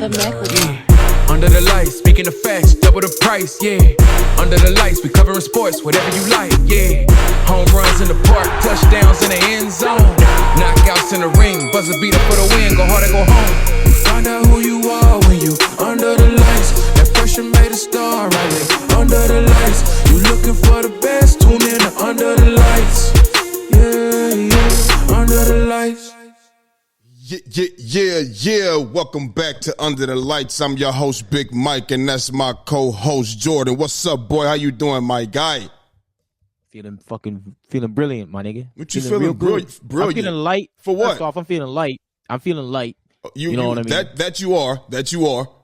Under the lights, speaking of facts, double the price, yeah. Under the lights, we covering sports, whatever you like, yeah. Home runs in the park, touchdowns in the end zone. Knockouts in the ring, buzzer beater for the win, go hard or go home. Find out who you are when you under the lights. That pressure made a star, right there. Under the lights, you looking for the best, tune in to Under the Lights. Yeah, under the lights. Yeah. Welcome back to Under the Lights. I'm your host, Big Mike, and that's my co-host, Jordan. What's up, boy? How you doing, my guy? Feeling brilliant, my nigga. What you feeling brilliant? I'm feeling light. For what? First off, I'm feeling light. You know what I mean? That you are.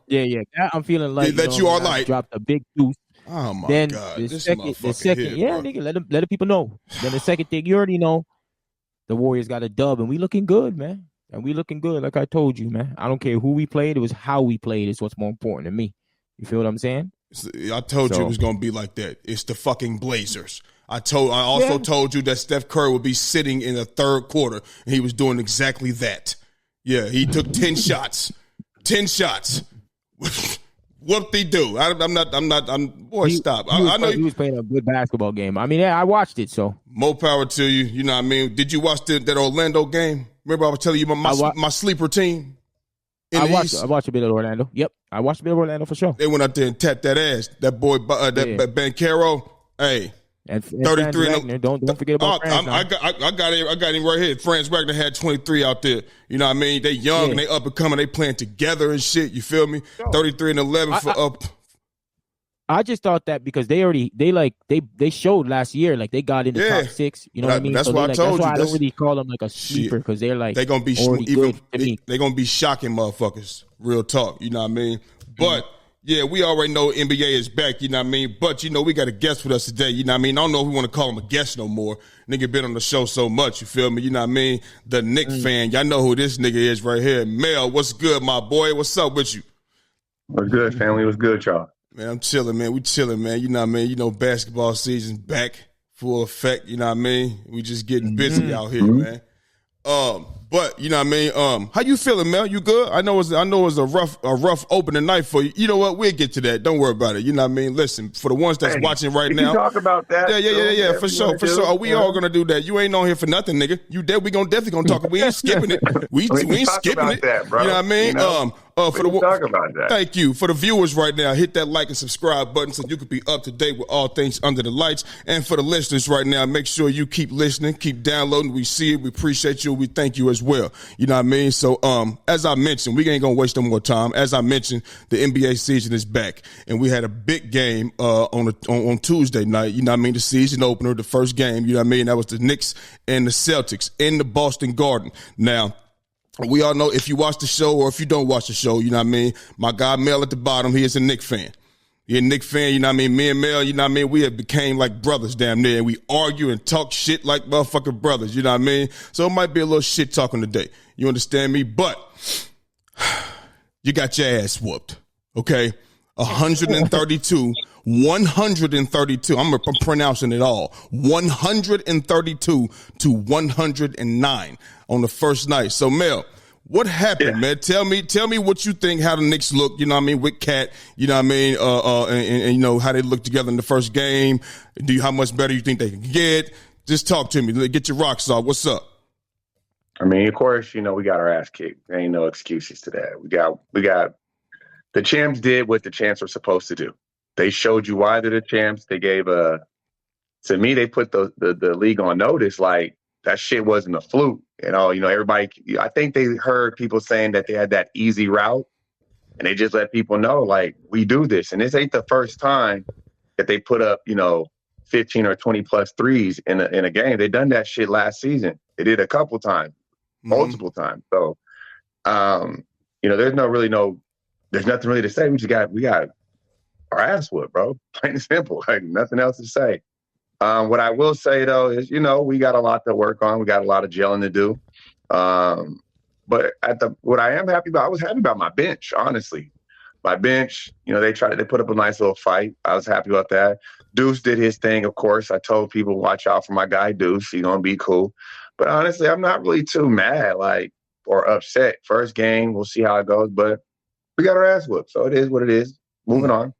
Yeah. I'm feeling light. That you are light. Dropped a big deuce. Oh my then God! The second, here, yeah, bro. nigga, let the people know. Then the second thing, you already know, the Warriors got a dub, and we looking good, man. And we looking good, like I told you, man. I don't care who we played; it was how we played. Is what's more important to me. You feel what I'm saying? I told you it was gonna be like that. It's the fucking Blazers. I also told you that Steph Curry would be sitting in the third quarter, and he was doing exactly that. Yeah, he took 10 shots. 10 shots. Whoop-de-doo. Boy, stop. I know he was playing a good basketball game. I mean, yeah, I watched it, so. More power to you. You know what I mean? Did you watch that Orlando game? Remember I was telling you my sleeper team? I watched a bit of Orlando. Yep, I watched a bit of Orlando for sure. They went out there and tapped that ass. That boy, Banchero, hey. And 33 Wagner, don't forget about Franz. I got him right here. Franz Wagner had 23 out there. You know what I mean? They young and they up and coming. They playing together and shit. You feel me? 33 and 11 for up. I just thought that because they showed last year like they got in the top 6. You know what I mean? That's why I told you. That's why I don't really call them like a sleeper because they're like they gonna be they gonna be shocking motherfuckers. Real talk. You know what I mean? But. Yeah, we already know NBA is back, you know what I mean? But, you know, we got a guest with us today, you know what I mean? I don't know if we want to call him a guest no more. Nigga been on the show so much, you feel me? You know what I mean? The Knicks fan. Y'all know who this nigga is right here. Mello, what's good, my boy? What's up with you? What's good, family? What's good, y'all? Man, I'm chilling, man. We chilling, man. You know what I mean? You know, basketball season's back, full effect, you know what I mean? We just getting busy out here, man. But you know what I mean. How you feeling, Mel? You good? I know it's a rough opening night for you. You know what? We'll get to that. Don't worry about it. You know what I mean. Listen, for the ones that's watching right now, talk about that. Yeah. For sure. We all gonna do that. You ain't on here for nothing, nigga. You dead? We definitely gonna talk. We ain't skipping it. We ain't skipping it. That, bro. You know what I mean? For the talk about that. Thank you for the viewers right now. Hit that like and subscribe button so you can be up to date with all things Under the Lights. And for the listeners right now, make sure you keep listening, keep downloading. We see it. We appreciate you. We thank you as well. You know what I mean? So, as I mentioned, we ain't gonna waste no more time. As I mentioned, the NBA season is back, and we had a big game on Tuesday night. You know what I mean? The season opener, the first game. You know what I mean? That was the Knicks and the Celtics in the Boston Garden. Now. We all know if you watch the show or if you don't watch the show, you know what I mean? My guy Mel at the bottom, he is a Knicks fan. He's a Knicks fan, you know what I mean? Me and Mel, you know what I mean? We have became like brothers damn near, and we argue and talk shit like motherfucking brothers, you know what I mean? So it might be a little shit talking today. You understand me? But you got your ass whooped, okay? 132. I'm pronouncing it all. 132 to 109 on the first night. So, Mel, what happened, man? Tell me what you think, how the Knicks look, you know what I mean, with Cat, you know what I mean, and you know, how they look together in the first game. How much better you think they can get? Just talk to me. Get your rocks off. What's up? I mean, of course, you know, we got our ass kicked. There ain't no excuses to that. We got the champs did what the champs were supposed to do. They showed you why they're the champs. They gave to me, they put the league on notice, like that shit wasn't a fluke. You know, everybody, I think they heard people saying that they had that easy route, and they just let people know, like, we do this. And this ain't the first time that they put up, 15 or 20 plus threes in a game. They done that shit last season. They did a couple times, multiple times. So, there's nothing really to say. We got our ass whooped, bro. Plain and simple. Like, nothing else to say. What I will say, though, is, we got a lot to work on. We got a lot of gelling to do. But what I am happy about, I was happy about my bench, honestly. My bench, they put up a nice little fight. I was happy about that. Deuce did his thing, of course. I told people, watch out for my guy Deuce. He's going to be cool. But honestly, I'm not really too mad, or upset. First game, we'll see how it goes. But we got our ass whooped. So it is what it is. Moving on.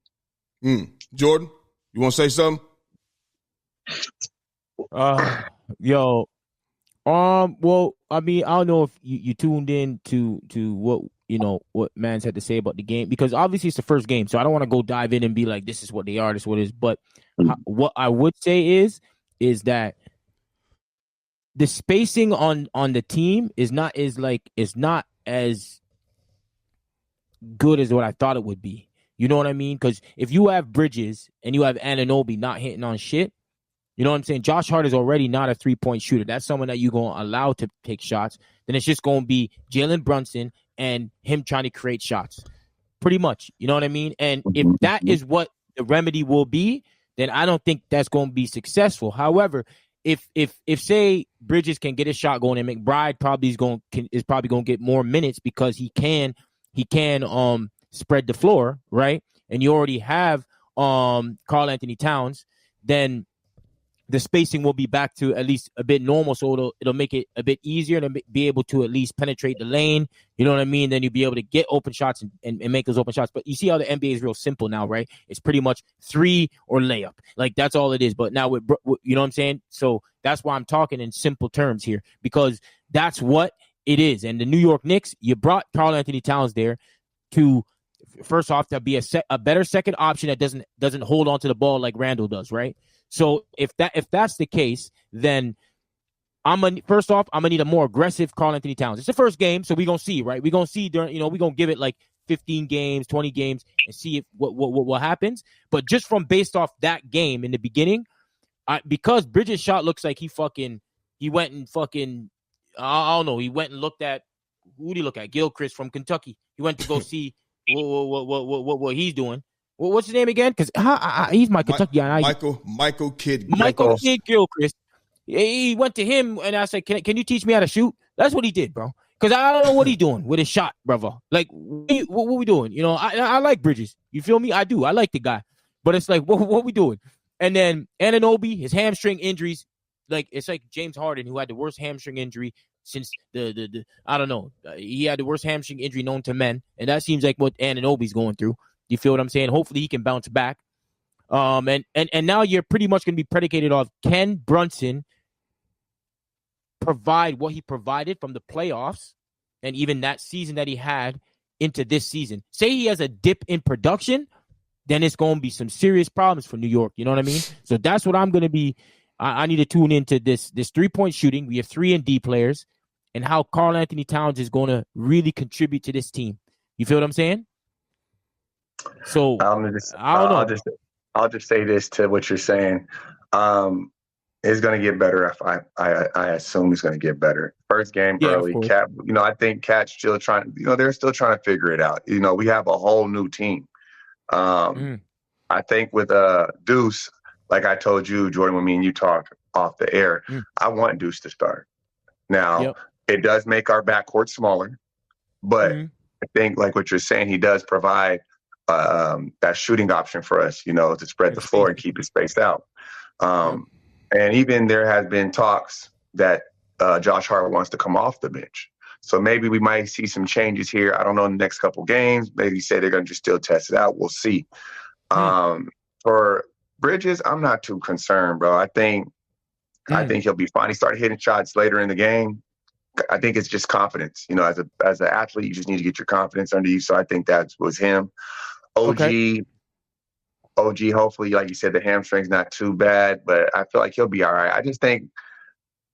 Jordan, you want to say something? Yo, well, I mean, I don't know if you tuned in to what Mans had to say about the game, because obviously it's the first game, so I don't want to go dive in and be like, this is what they are, this is what it is. But what I would say is that the spacing on the team is not as good as what I thought it would be. You know what I mean? Because if you have Bridges and you have Anunoby not hitting on shit, you know what I'm saying? Josh Hart is already not a three-point shooter. That's someone that you're going to allow to take shots. Then it's just going to be Jalen Brunson and him trying to create shots. Pretty much. You know what I mean? And if that is what the remedy will be, then I don't think that's going to be successful. However, if say Bridges can get a shot going and McBride probably is going to get more minutes because he can spread the floor, right? And you already have Karl Anthony Towns, then the spacing will be back to at least a bit normal, so it'll make it a bit easier to be able to at least penetrate the lane. You know what I mean? Then you'll be able to get open shots and make those open shots. But you see how the NBA is real simple now, right? It's pretty much 3 or layup. Like, that's all it is. But now, with you know what I'm saying? So that's why I'm talking in simple terms here, because that's what it is. And the New York Knicks, you brought Karl Anthony Towns there to, first off, to be a better second option that doesn't hold on to the ball like Randall does, right? So if that's the case, then I'm gonna need a more aggressive Karl Anthony Towns. It's the first game, so we're gonna see, right? We're gonna see we're gonna give it like 15 games, 20 games, and see if what happens. But just from based off that game in the beginning, because Bridges' shot looks like he went and I don't know, he went and looked at, who did he look at? Gilchrist from Kentucky. He went to go see what he's doing. What's his name again? Because he's my Kentucky guy. Michael Kidd. Michael Kidd Gilchrist. He went to him and I said, "Can you teach me how to shoot?" That's what he did, bro. Because I don't know what he's doing with his shot, brother. Like, what we doing? You know, I like Bridges. You feel me? I do. I like the guy. But it's like, what we doing? And then Anunoby, his hamstring injuries, like, it's like James Harden, who had the worst hamstring injury since the I don't know. He had the worst hamstring injury known to men, and that seems like what Anunoby's going through. You feel what I'm saying? Hopefully he can bounce back. And now you're pretty much going to be predicated off, can Brunson provide what he provided from the playoffs and even that season that he had into this season? Say he has a dip in production, then it's going to be some serious problems for New York. You know what I mean? So that's what I'm going to be. I need to tune into this 3-point shooting. We have 3 and D players, and how Karl Anthony Towns is going to really contribute to this team. You feel what I'm saying? So I don't know. I'll just say this to what you're saying. It's going to get better. I assume it's going to get better. First game early, Cat. I think Cat's still trying. They're still trying to figure it out. We have a whole new team. I think with Deuce, like I told you, Jordan, when me and you talked off the air, I want Deuce to start. Now, It does make our backcourt smaller, but I think, like what you're saying, he does provide that shooting option for us, to spread the floor and keep it spaced out. And even there has been talks that Josh Hart wants to come off the bench. So maybe we might see some changes here. I don't know, in the next couple games. Maybe say they're going to just still test it out. We'll see. For Bridges, I'm not too concerned, bro. I think he'll be fine. He started hitting shots later in the game. I think it's just confidence. As an athlete, you just need to get your confidence under you. So I think that was him. OG, hopefully, like you said, the hamstring's not too bad, but I feel like he'll be all right. I just think,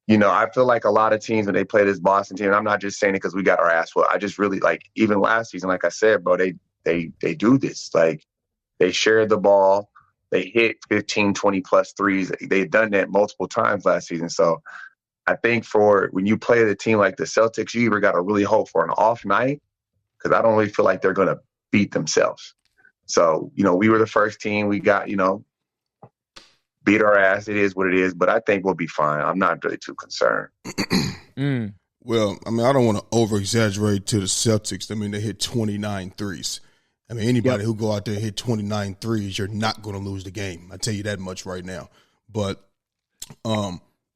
I feel like a lot of teams, when they play this Boston team, and I'm not just saying it because we got our ass whooped. I just really, like, even last season, like I said, bro, they do this. Like, they share the ball. They hit 15, 20-plus threes. They've done that multiple times last season. So I think for when you play the team like the Celtics, you either got to really hope for an off night, because I don't really feel like they're going to beat themselves. So, we were the first team. We got, beat our ass. It is what it is, but I think we'll be fine. I'm not really too concerned. Well, I don't want to over-exaggerate to the Celtics. They hit 29 threes. Anybody who go out there and hit 29 threes, you're not going to lose the game. I tell you that much right now. But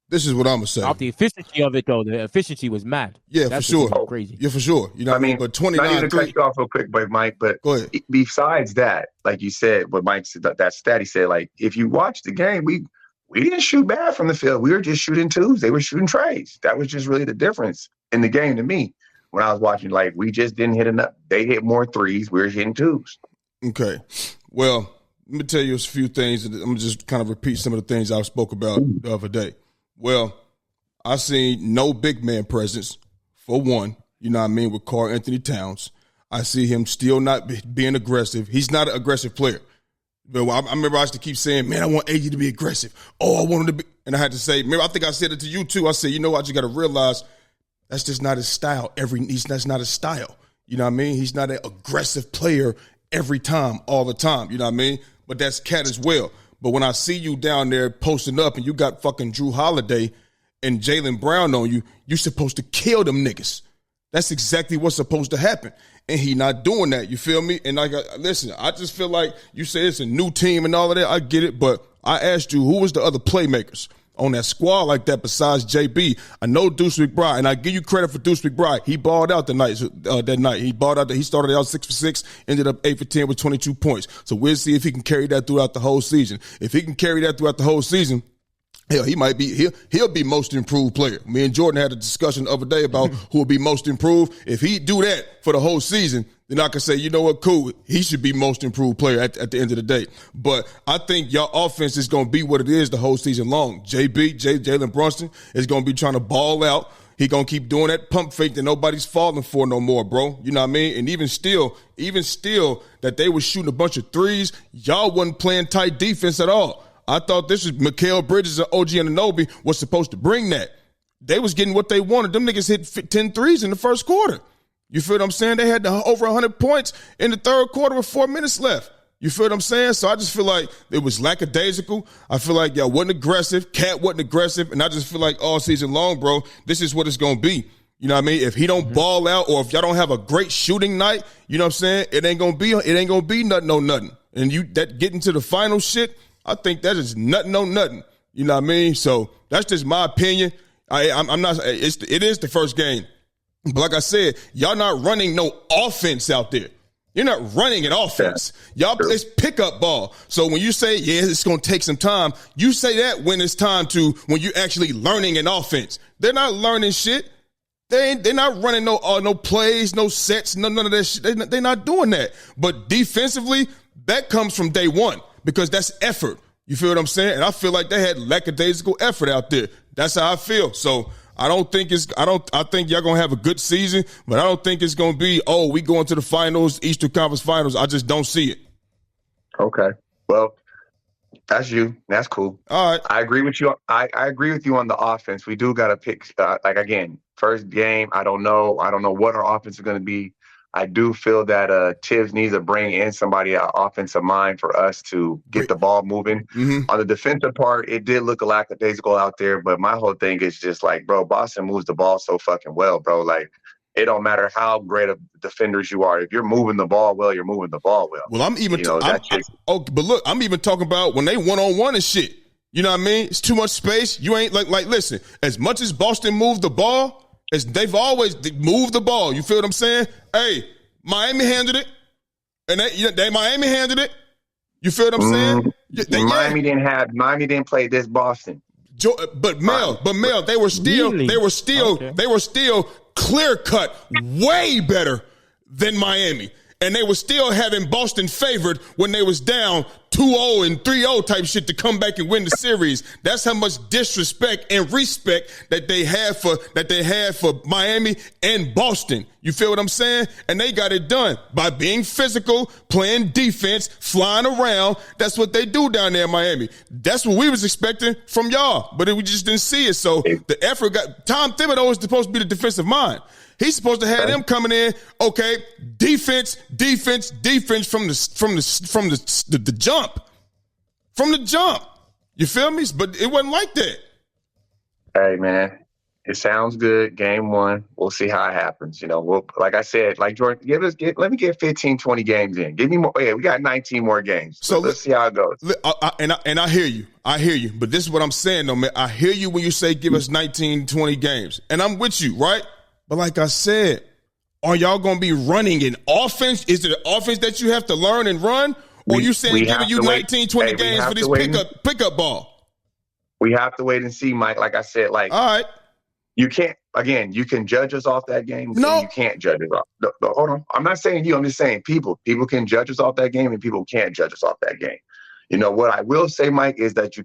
This is what I'm gonna say. Off the efficiency of it, though, the efficiency was mad. Yeah, That's for sure. Crazy. Yeah, for sure. You know what I mean? But 29 not even to cut you off real quick, but Mike, but go ahead. Besides that, like you said, what Mike said, that stat, he said, like, if you watch the game, we didn't shoot bad from the field. We were just shooting twos. They were shooting trays. That was just really the difference in the game to me. When I was watching, like, we just didn't hit enough. They hit more threes. We were hitting twos. Okay. Well, let me tell you a few things. I'm going to just kind of repeat some of the things I spoke about the other day. Well, I seen no big man presence, for one, you know what I mean, with Karl Anthony Towns. I see him still not being aggressive. He's not an aggressive player. But I remember I used to keep saying, man, I want AD to be aggressive. Oh, I want him to be. And I had to say, remember, I think I said it to you too. I said, you know what, I just got to realize that's just not his style. That's not his style. You know what I mean? He's not an aggressive player every time, all the time. You know what I mean? But that's Cat as well. But when I see you down there posting up and you got fucking Drew Holiday and Jaylen Brown on you, you're supposed to kill them niggas. That's exactly what's supposed to happen. And he not doing that. You feel me? And listen, I just feel like you say it's a new team and all of that. I get it. But I asked you, who was the other playmakers on that squad like that besides JB? I know Deuce McBride, and I give you credit for Deuce McBride. He balled out that night. He balled out. He started out 6 for 6, ended up 8 for 10 with 22 points. So we'll see if he can carry that throughout the whole season. If he can carry that throughout the whole season, hell, he might be he'll be most improved player. Me and Jordan had a discussion the other day about who will be most improved. If he do that for the whole season, then I can say, you know what, cool, he should be most improved player at the end of the day. But I think y'all offense is going to be what it is the whole season long. Jalen Brunson is going to be trying to ball out. He going to keep doing that pump fake that nobody's falling for no more, bro. You know what I mean? And even still that they were shooting a bunch of threes, y'all wasn't playing tight defense at all. I thought this was Mikal Bridges and OG Anunoby was supposed to bring that. They was getting what they wanted. Them niggas hit 10 threes in the first quarter. You feel what I'm saying? They had over 100 points in the third quarter with 4 minutes left. You feel what I'm saying? So I just feel like it was lackadaisical. I feel like y'all wasn't aggressive. Cat wasn't aggressive. And I just feel like all season long, bro, this is what it's going to be. You know what I mean? If he don't ball out or if y'all don't have a great shooting night, you know what I'm saying? It ain't going to be nothing on nothing. And that getting to the final shit, I think that is nothing on nothing. You know what I mean? So that's just my opinion. I'm not. It is the first game, but like I said, y'all not running no offense out there. You're not running an offense. Y'all, it's pickup ball. So when you say, yeah, it's going to take some time, you say that when it's time when you're actually learning an offense. They're not learning shit. They're not running no plays, no sets, none of that shit. They're not doing that. But defensively, that comes from day one because that's effort. You feel what I'm saying? And I feel like they had lackadaisical effort out there. That's how I feel. So I think y'all gonna have a good season, but I don't think it's gonna be, we going to the finals, Eastern Conference Finals. I just don't see it. Okay. Well, that's you. That's cool. All right. I agree with you. I agree with you on the offense. We do gotta pick again, first game. I don't know what our offense is gonna be. I do feel that Tibbs needs to bring in somebody offensive mind for us to get the ball moving. Mm-hmm. On the defensive part, it did look a lackadaisical out there, but my whole thing is just like, bro, Boston moves the ball so fucking well, bro. Like, it don't matter how great of defenders you are. If you're moving the ball well, you're moving the ball well. Well, but look, I'm even talking about when they one-on-one and shit. You know what I mean? It's too much space. You ain't like listen, as much as Boston moved the ball, as they've always moved the ball. You feel what I'm saying? Hey, Miami handled it. And Miami handled it. You feel what I'm saying? Miami didn't play this Boston. But Mel, they were still clear cut way better than Miami. And they were still having Boston favored when they was down 2-0 and 3-0 type shit to come back and win the series. That's how much disrespect and respect that they had for Miami and Boston. You feel what I'm saying? And they got it done by being physical, playing defense, flying around. That's what they do down there in Miami. That's what we was expecting from y'all, but we just didn't see it. So the effort Tom Thibodeau is supposed to be the defensive mind. He's supposed to have them coming in, okay, defense from the jump. From the jump. You feel me? But it wasn't like that. Hey, man. It sounds good. Game 1. We'll see how it happens. Like I said, like Jordan, let me get 15, 20 games in. Give me more. Yeah, we got 19 more games. So let's see how it goes. And I hear you. I hear you. But this is what I'm saying, though, man. I hear you when you say give us 19, 20 games. And I'm with you, right? But like I said, are y'all going to be running an offense? Is it an offense that you have to learn and run? Or you saying giving you 19, 20 games for this pickup ball? We have to wait and see, Mike. Like I said, all right. You can't, again, you can judge us off that game. No. You can't judge us off. No, hold on. I'm not saying you. I'm just saying people. People can judge us off that game and people can't judge us off that game. What I will say, Mike, is that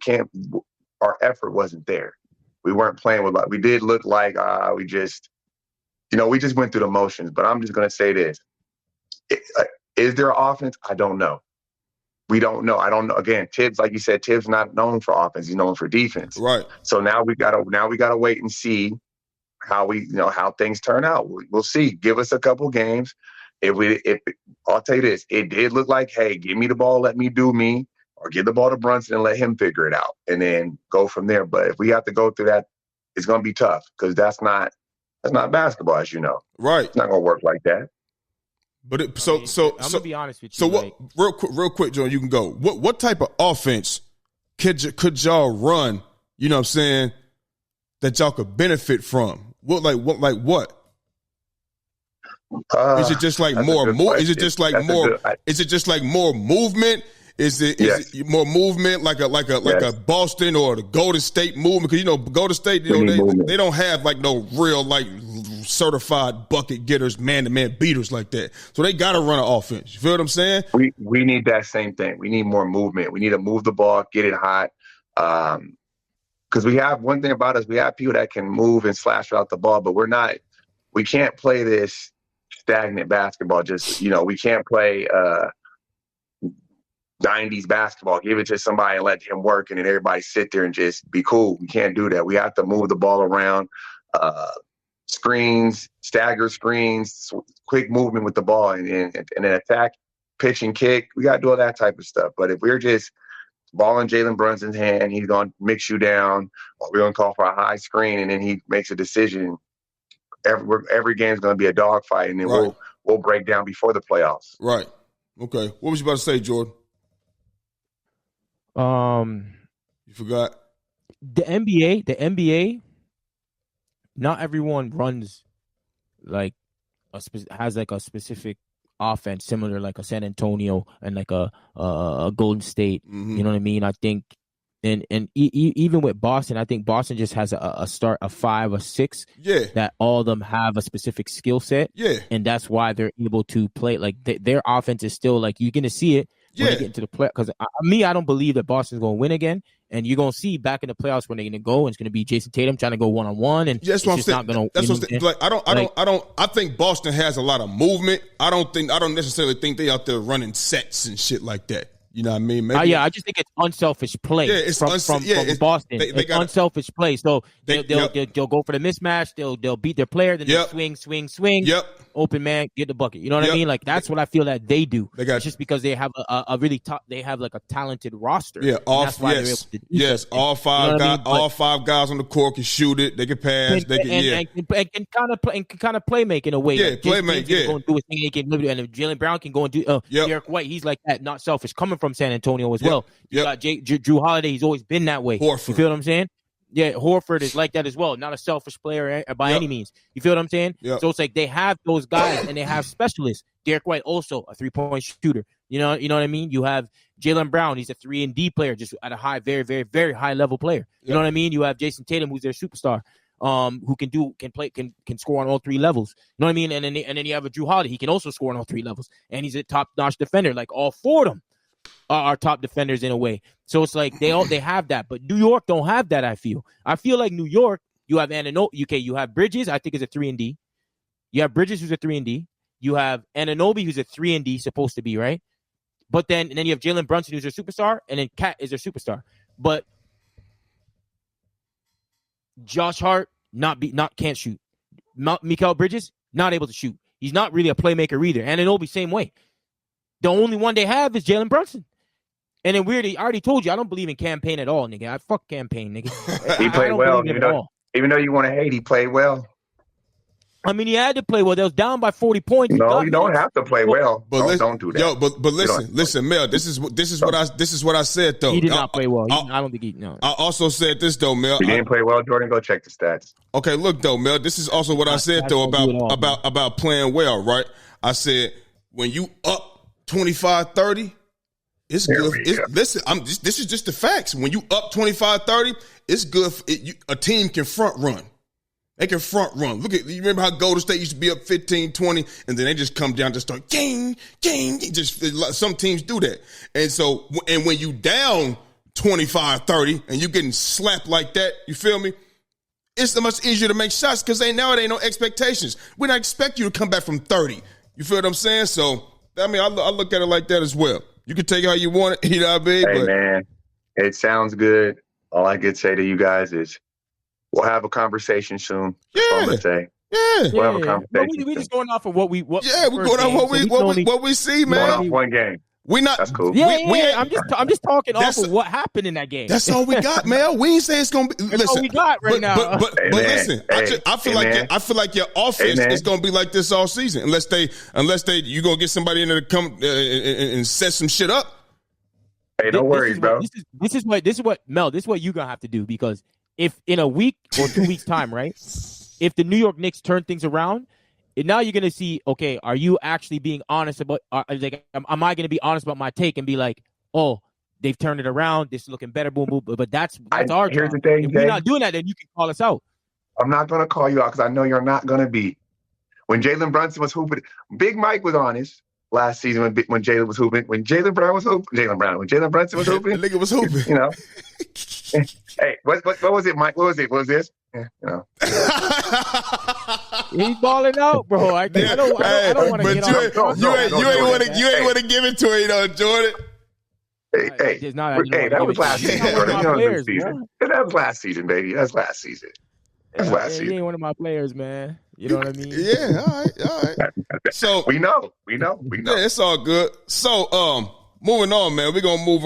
our effort wasn't there. We weren't playing with, we did look like we just went through the motions. But I'm just going to say this. Is there offense? I don't know. We don't know. I don't know. Again, Tibbs, like you said, Tibbs not known for offense. He's known for defense. Right. So now we gotta wait and see how how things turn out. We'll see. Give us a couple games. If I'll tell you this, it did look like, hey, give me the ball, let me do me, or give the ball to Brunson and let him figure it out, and then go from there. But if we have to go through that, it's gonna be tough because that's not basketball, as you know. Right. It's not gonna work like that. But I'm gonna be honest with you. So what? Real quick, John, you can go. What type of offense could y'all run? You know what I'm saying? That y'all could benefit from. What? Is it just like more? Is it just like more? Is it just like more movement? Is it more movement like a Boston or the Golden State movement? Because Golden State, they don't have like no real like certified bucket getters, man-to-man beaters like that. So they got to run an offense. You feel what I'm saying? We need that same thing. We need more movement. We need to move the ball, get it hot. Because we have one thing about us, we have people that can move and slash out the ball, but we can't play this stagnant basketball. We can't play 90s basketball, give it to somebody and let him work and then everybody sit there and just be cool. We can't do that. We have to move the ball around. Screens, stagger screens, quick movement with the ball, and then attack, pitch and kick. We got to do all that type of stuff. But if we're just ball in Jalen Brunson's hand, he's going to mix you down, or we're going to call for a high screen, and then he makes a decision. Every game's going to be a dogfight, and then we'll break down before the playoffs. Right. Okay. What was you about to say, Jordan? You forgot? The NBA. Not everyone runs like has like a specific offense similar like a San Antonio and like a Golden State. Mm-hmm. You know what I mean? I think, and even with Boston, I think Boston just has a start a 5 or 6. Yeah. That all of them have a specific skill set. Yeah. And that's why they're able to play like their offense is still like you're gonna see it. When they get into the play, because I don't believe that Boston's going to win again, and you're going to see back in the playoffs when they're going to go, and it's going to be Jason Tatum trying to go 1-on-1, and that's what I'm saying. That's what I'm saying. I think Boston has a lot of movement. I don't necessarily think they out there running sets and shit like that. You know what I mean? Maybe, I just think it's unselfish play. Yeah, it's from Boston. It's unselfish play. So they'll go for the mismatch. They'll beat their player. Then they swing. Yep. Open man, get the bucket. You know what I mean? Like that's what I feel that they do. It's just because they have a really top. They have like a talented roster. Yeah. All 5 guys. All 5 guys on the court can shoot it. They can pass. And can kind of play make in a way. Yeah, like, play make. Yeah. Go and do his thing. And if Jaylen Brown can go and do. Derek White, he's like that. Not selfish. Coming from San Antonio as well. You got Drew Holiday. He's always been that way. Horford. You feel what I'm saying? Yeah, Horford is like that as well. Not a selfish player by any means. You feel what I'm saying? Yep. So it's like they have those guys and they have specialists. Derek White also a 3-point shooter. You know what I mean? You have Jaylen Brown. He's a 3-and-D player, just at a high, very, very, very high level player. You know what I mean? You have Jason Tatum, who's their superstar, who can score on all 3 levels. You know what I mean? And then you have a Drew Holiday. He can also score on all 3 levels, and he's a top-notch defender. Like all 4 of them are top defenders in a way. So it's like they have that, but New York don't have that. I feel like New York, you have you have Bridges, I think is a 3-and-D. You have Bridges, who's a 3-and-D. You have Anunoby, who's a 3-and-D, supposed to be, right? But then you have Jalen Brunson, who's their superstar, and then Cat is their superstar. But Josh Hart can't shoot. Mikal Bridges not able to shoot. He's not really a playmaker either. Anunoby same way. The only one they have is Jalen Brunson. And then I already told you, I don't believe in campaign at all, nigga. I fuck campaign, nigga. He played well. Even though you want to hate, he played well. I mean, he had to play well. They was down by 40 points. No, you don't have to play well. But don't do that. Yo, but listen, Mel. This is what I said though. He did not play well. I don't think he. No. I also said this though, Mel. He didn't play well, Jordan. Go check the stats. Okay, look though, Mel. This is also what I said though about playing well, right? I said when you up 25-30, it's good. Listen, this is just the facts. When you up 25-30, it's good. A team can front run. They can front run. You remember how Golden State used to be up 15-20, and then they just come down to start gang. Just some teams do that. And when you down 25-30 and you getting slapped like that, you feel me? It's much easier to make shots because now it ain't no expectations. We don't expect you to come back from 30. You feel what I'm saying? So, I mean, I look at it like that as well. You can take it how you want it, you know what I mean? Hey, man, it sounds good. All I could say to you guys is we'll have a conversation soon. Yeah. That's all I'm going to say. Yeah. We'll have a conversation. We just going off of what we we're going off what we see, man. Going off one game. That's cool. I'm just talking off of what happened in that game. That's all we got, Mel. We ain't say it's gonna be. That's all we got right now. But listen, I feel like your offense is gonna be like this all season, unless you gonna get somebody in there to come and set some shit up. Hey, no worries, bro. This is what Mel. This is what you gonna have to do, because if in a week or 2 weeks time, right? If the New York Knicks turn things around. And now you're going to see, okay, are you actually being honest about, am I going to be honest about my take and be like, oh, they've turned it around, this is looking better, boom, boom. But that's our job. Here's the thing, if we're not doing that, then you can call us out. I'm not going to call you out because I know you're not going to be. When Jalen Brunson was hooping, Big Mike was honest last season when Jalen was hooping. When Jalen Brunson was hooping. The nigga was hooping. You know. Hey, what was it, Mike? What was it? What was this? Yeah, you know. He's balling out, bro. I don't want to get on. You ain't want to give it to him, Jordan. Hey, that was last season. That was last season, baby. That's last season. He ain't one of my players, man. You know what I mean? Yeah, all right. So we know. Yeah, it's all good. So, moving on, man. We're gonna move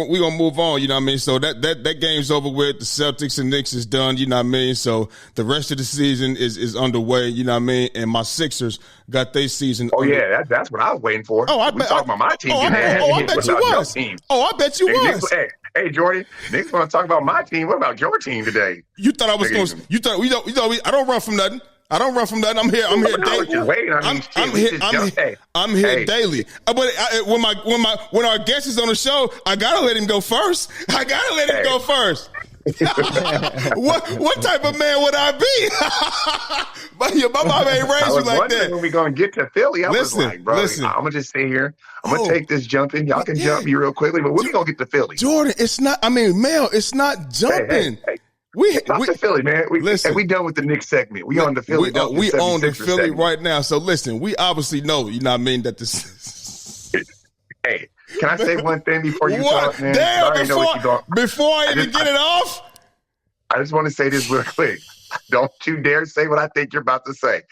on, you know what I mean? So that game's over with. The Celtics and Knicks is done, you know what I mean? So the rest of the season is underway, you know what I mean? And my Sixers got their season. Yeah, that's what I was waiting for. Oh, I bet talking about my team. I bet you was. I bet you was. Hey, Jordan, Knicks want to talk about my team. What about your team today? You thought I was going to? You thought I don't run from nothing. I'm here daily. I'm here daily. But when our guest is on the show, I gotta let him go first. What type of man would I be? But your mama ain't raised you like that. When we gonna get to Philly, I was like, bro, I'm gonna just stay here. I'm gonna take this jumping. Y'all can jump me real quickly, but when we gonna get to Philly? Jordan, it's not. I mean, Mel, it's not jumping. Hey. We Philly, man. We done with the Knicks segment. We on the Philly. We own the Philly segment right now. So listen, we obviously know, you know what I mean, that this. Hey, can I say one thing before you talk, man? Damn, before I even get it off? I just want to say this real quick. Don't you dare say what I think you're about to say.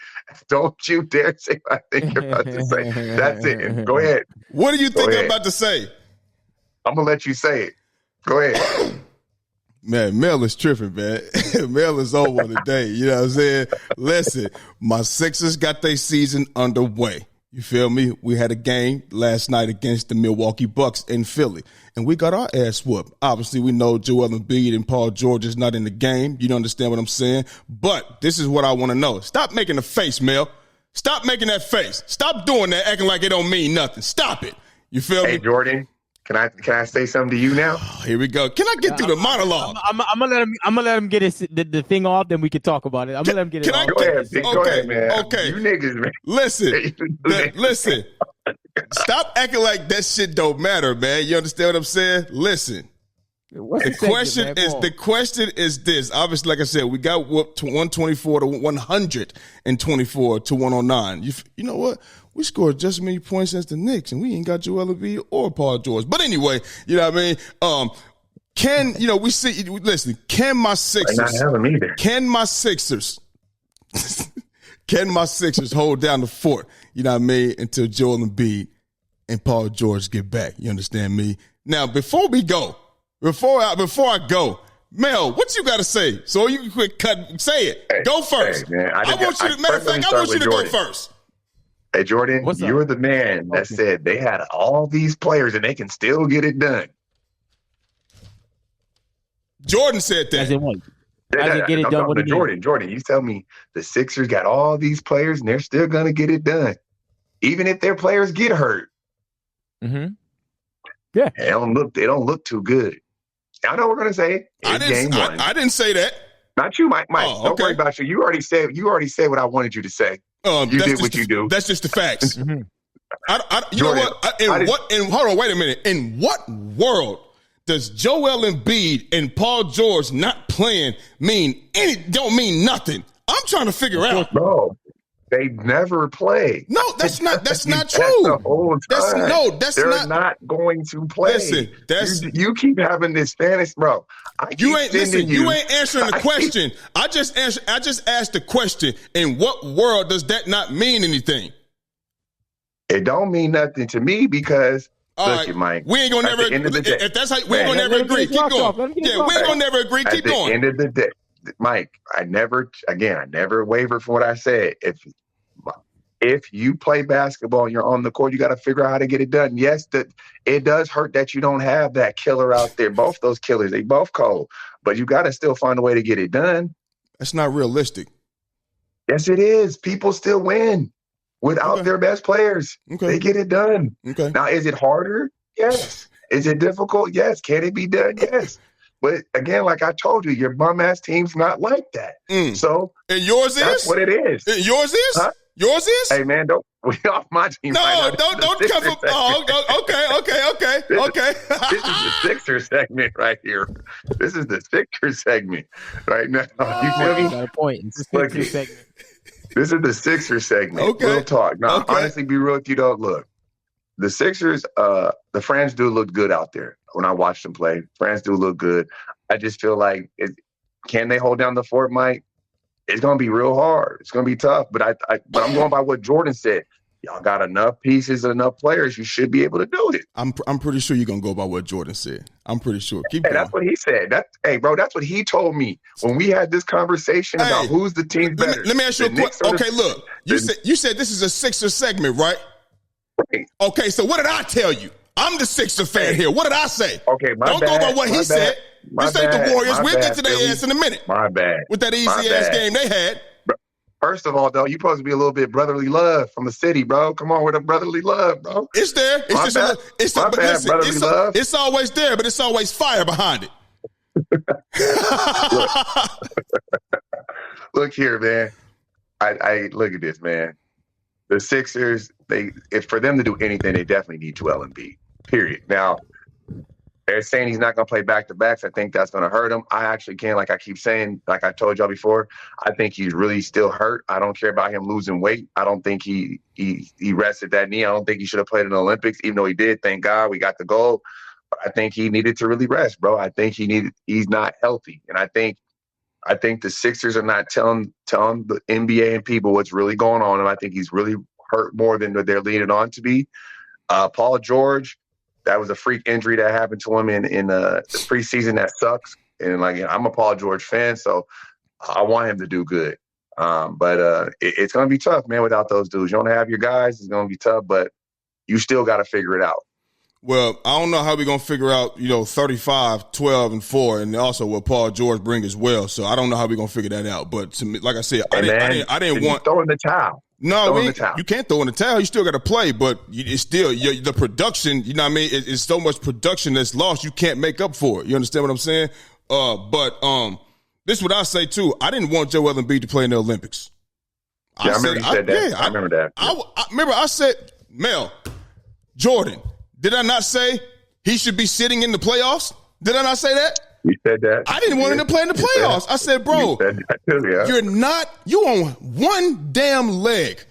Don't you dare say what I think you're about to say. That's it. Go ahead. What do you think I'm about to say? I'm going to let you say it. Go ahead. Man, Mel is tripping, man. Mel is over today. You know what I'm saying? Listen, my Sixers got their season underway. You feel me? We had a game last night against the Milwaukee Bucks in Philly, and we got our ass whooped. Obviously, we know Joel Embiid and Paul George is not in the game. You don't understand what I'm saying? But this is what I want to know. Stop making a face, Mel. Stop making that face. Stop doing that, acting like it don't mean nothing. Stop it. You feel me? Hey, Jordan. Can I say something to you now? Oh, here we go. Can I get through the monologue? I'm gonna let him get the thing off, then we can talk about it. I'm gonna let him get it off. Go ahead, man. Okay. You niggas, man. Listen. Stop acting like that shit don't matter, man. You understand what I'm saying? Listen. The question is this. Obviously, like I said, we got whooped to 124 to 124 to 109. You know what? We scored just as many points as the Knicks, and we ain't got Joel Embiid or Paul George. But anyway, you know what I mean? Can my Sixers hold down the fort, you know what I mean, until Joel Embiid and Paul George get back? You understand me? Now, before I go, Mel, what you got to say? So you can quick cut. Say it. Hey, go first. Hey, man, I want you to. Matter of fact, I want you to go first. Hey, Jordan, you were the man that said they had all these players and they can still get it done. Jordan said that. As in what? Get it done. What Jordan, you tell me the Sixers got all these players and they're still going to get it done, even if their players get hurt. Mm-hmm. Yeah, they don't look too good. I know what we're going to say. I didn't say that. Not you, Mike. Oh, Don't worry about you. You already said what I wanted you to say. You did what you do. That's just the facts. Mm-hmm. You Jordan, know what? Hold on, wait a minute. In what world does Joel Embiid and Paul George not playing don't mean nothing? I'm trying to figure out. Bro, they never play. No, that's not true. That's the whole time. They're not going to play. Listen, you keep having this fantasy, bro. You ain't answering the question. I just asked the question. In what world does that not mean anything? It don't mean nothing to me because Mike, we ain't gonna never. If that's how we ain't gonna never agree, keep going. Yeah, we ain't gonna never agree. Keep going. At the end of the day, Mike, I never waver from what I said. If you play basketball and you're on the court, you got to figure out how to get it done. Yes, it does hurt that you don't have that killer out there. Both those killers, they both cold, but you got to still find a way to get it done. That's not realistic. Yes, it is. People still win without their best players. Okay. They get it done. Okay. Now, is it harder? Yes. Is it difficult? Yes. Can it be done? Yes. But again, like I told you, your bum ass team's not like that. So, and yours that's what it is. And yours is? Huh? Yours is? Hey man, don't we off my team. No, right don't come from. Okay. This is the Sixer segment right here. This is the Sixer segment right now. You feel me? Got a point. It's the Sixer segment. This is the Sixer segment. Okay. Real talk. Now, honestly, be real with you, though. Look, the Sixers, the Friends do look good out there. When I watch them play, Friends do look good. I just feel like, can they hold down the fort, Mike? It's going to be real hard. It's going to be tough. But but I'm going by what Jordan said. Y'all got enough pieces, enough players. You should be able to do it. I'm pretty sure you're going to go by what Jordan said. I'm pretty sure. Keep going. That's what he said. Bro, that's what he told me when we had this conversation about who's the team better. Let me ask you a question. Okay, look. You said this is a Sixer segment, right? Right. Okay, so what did I tell you? I'm the Sixer fan here. What did I say? Okay, Don't go by what he said. This ain't the Warriors. We'll get to their ass in a minute. My bad. With that easy-ass game they had. First of all, though, you're supposed to be a little bit brotherly love from the city, bro. Come on with a brotherly love, bro. It's there. It's always there, but it's always fire behind it. Look here, man. I look at this, man. The Sixers, if for them to do anything, they definitely need Joel Embiid. Period. Now, they're saying he's not going to play back-to-backs. I think that's going to hurt him. I actually can't, like I keep saying, like I told y'all before, I think he's really still hurt. I don't care about him losing weight. I don't think he rested that knee. I don't think he should have played in the Olympics, even though he did. Thank God we got the gold. But I think he needed to really rest, bro. I think he's not healthy. And I think the Sixers are not telling the NBA and people what's really going on. And I think he's really hurt more than they're leading on to be. Paul George, that was a freak injury that happened to him in the preseason. That sucks. And I'm a Paul George fan, so I want him to do good. But it's going to be tough, man, without those dudes. You don't have your guys. It's going to be tough, but you still got to figure it out. Well, I don't know how we're going to figure out, 35, 12, and 4, and also what Paul George bring as well. So I don't know how we're going to figure that out. But to me, like I said, I didn't want throw in the towel. No, you can't throw in the towel. You still got to play, but it's still the production. You know what I mean? It's so much production that's lost. You can't make up for it. You understand what I'm saying? But this is what I say too. I didn't want Joel Embiid to play in the Olympics. I remember you said that. Yeah, I remember that. I remember I said, Mel, Jordan. Did I not say he should be sitting in the playoffs? Did I not say that? You said that. I didn't want him to play in the playoffs. I said, bro, you on one damn leg.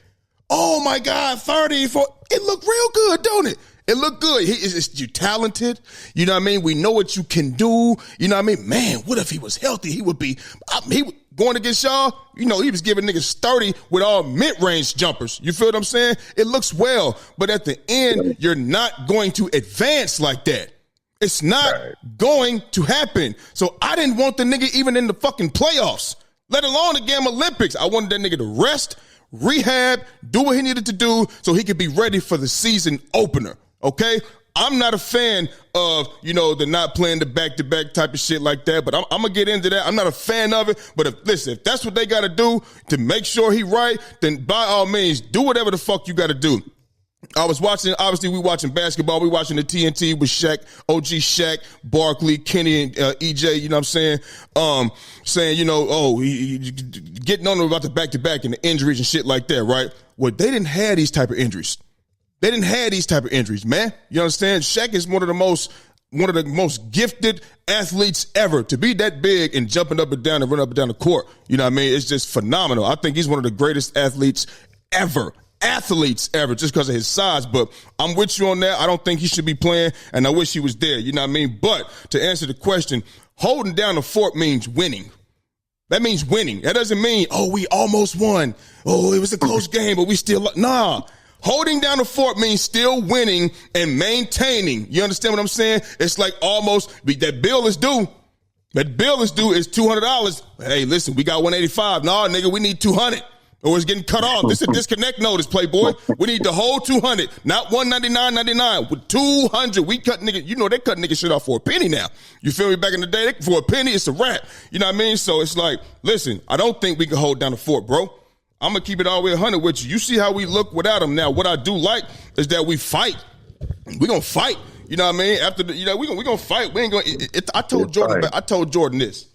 Oh, my God, 34. It looked real good, don't it? It looked good. You're talented. You know what I mean? We know what you can do. You know what I mean? Man, what if he was healthy? He would be going against y'all. He was giving niggas 30 with all mid-range jumpers. You feel what I'm saying? It looks well, but at the end, you're not going to advance like that. It's not going to happen. So I didn't want the nigga even in the fucking playoffs, let alone the damn Olympics. I wanted that nigga to rest, rehab, do what he needed to do so he could be ready for the season opener, okay? I'm not a fan of, the not playing the back-to-back type of shit like that, but I'm going to get into that. I'm not a fan of it, but if that's what they got to do to make sure he right, then by all means, do whatever the fuck you got to do. I was watching, obviously we watching basketball. We watching the TNT with Shaq, OG Shaq, Barkley, Kenny, and EJ, you know what I'm saying? Saying, he getting on about the back-to-back and the injuries and shit like that, right? Well, they didn't have these type of injuries. They didn't have these type of injuries, man. You understand? Shaq is one of the most gifted athletes ever. To be that big and jumping up and down and running up and down the court, you know what I mean? It's just phenomenal. I think he's one of the greatest athletes ever, just because of his size. But I'm with you on that. I don't think he should be playing, and I wish he was there. You know what I mean? But to answer the question, holding down the fort means winning. That means winning. That doesn't mean, we almost won. It was a close game, but we still – nah. Holding down the fort means still winning and maintaining. You understand what I'm saying? It's like almost that bill is due. That bill is due is $200. Hey, listen, we got $185. Nah, nigga, we need $200. Or it's getting cut off. This is a disconnect notice, Playboy. We need the whole $200, not $199.99. With $200, we cut nigga. They cut nigga shit off for a penny now. You feel me? Back in the day, for a penny, it's a wrap. You know what I mean? So it's like, listen, I don't think we can hold down the fort, bro. I'm going to keep it all the way 100 with you. You see how we look without him. Now, what I do like is that we fight. We're going to fight. You know what I mean? After we're going to fight. We ain't going I told Jordan this.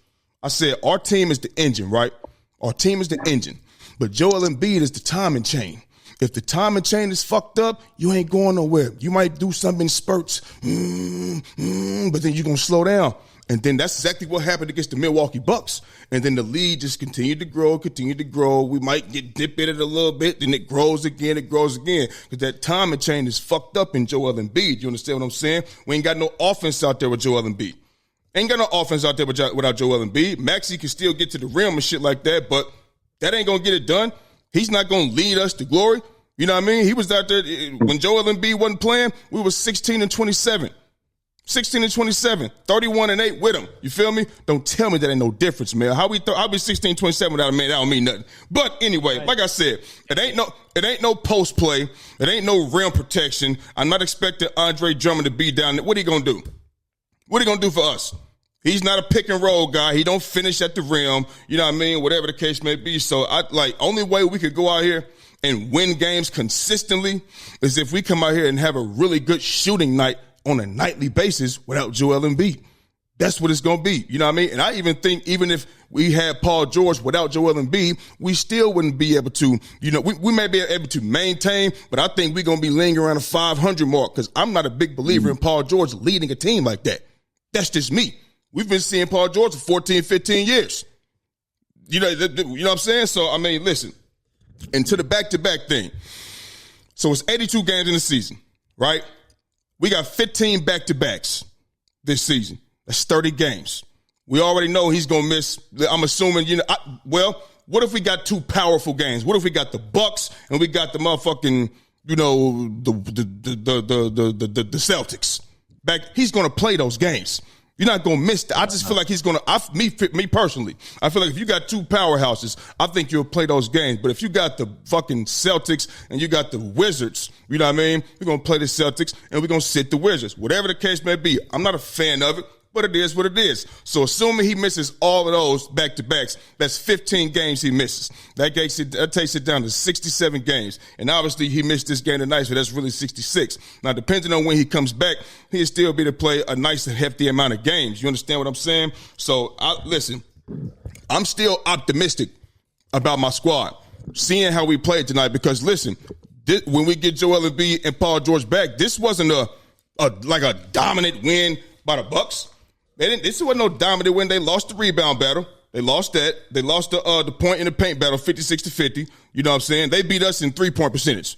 I said, our team is the engine, right? Our team is the engine. But Joel Embiid is the timing chain. If the timing chain is fucked up, you ain't going nowhere. You might do something in spurts, but then you're going to slow down. And then that's exactly what happened against the Milwaukee Bucks. And then the lead just continued to grow. We might dip in it a little bit, then it grows again. Because that timing chain is fucked up in Joel Embiid. You understand what I'm saying? We ain't got no offense out there with Joel Embiid. Ain't got no offense out there without Joel Embiid. Maxey can still get to the rim and shit like that, but that ain't going to get it done. He's not going to lead us to glory. You know what I mean? He was out there when Joel Embiid wasn't playing. We was 16-27. 16-27, 31-8 with him. You feel me? Don't tell me that ain't no difference, man. I'll be 16-27 without a man. That don't mean nothing. But anyway, like I said, it ain't no post play. It ain't no rim protection. I'm not expecting Andre Drummond to be down there. What are he gonna do? What are he gonna do for us? He's not a pick and roll guy. He don't finish at the rim. You know what I mean? Whatever the case may be. So only way we could go out here and win games consistently is if we come out here and have a really good shooting night on a nightly basis without Joel Embiid. That's what it's going to be. You know what I mean? And I even think even if we had Paul George without Joel Embiid, we still wouldn't be able to, we may be able to maintain, but I think we're going to be lingering around the 500 mark because I'm not a big believer in Paul George leading a team like that. That's just me. We've been seeing Paul George for 14, 15 years. You know what I'm saying? So, I mean, listen, and to the back-to-back thing. So it's 82 games in the season, right? We got 15 back-to-backs this season. That's 30 games. We already know he's going to miss. I'm assuming, what if we got two powerful games? What if we got the Bucks and we got the motherfucking, the Celtics? He's going to play those games. You're not going to miss that. I just feel like he's going to, me personally, I feel like if you got two powerhouses, I think you'll play those games. But if you got the fucking Celtics and you got the Wizards, you know what I mean? We're going to play the Celtics and we're going to sit the Wizards. Whatever the case may be, I'm not a fan of it, but it is what it is. So assuming he misses all of those back-to-backs, that's 15 games he misses. That takes it down to 67 games. And obviously he missed this game tonight, so that's really 66. Now, depending on when he comes back, he'll still be to play a nice and hefty amount of games. You understand what I'm saying? So, listen, I'm still optimistic about my squad, seeing how we played tonight because, listen, when we get Joel Embiid and Paul George back, this wasn't a dominant win by the Bucks. This wasn't no dominant win. They lost the rebound battle. They lost that. They lost the point in the paint battle, 56-50. You know what I'm saying? They beat us in three-point percentage.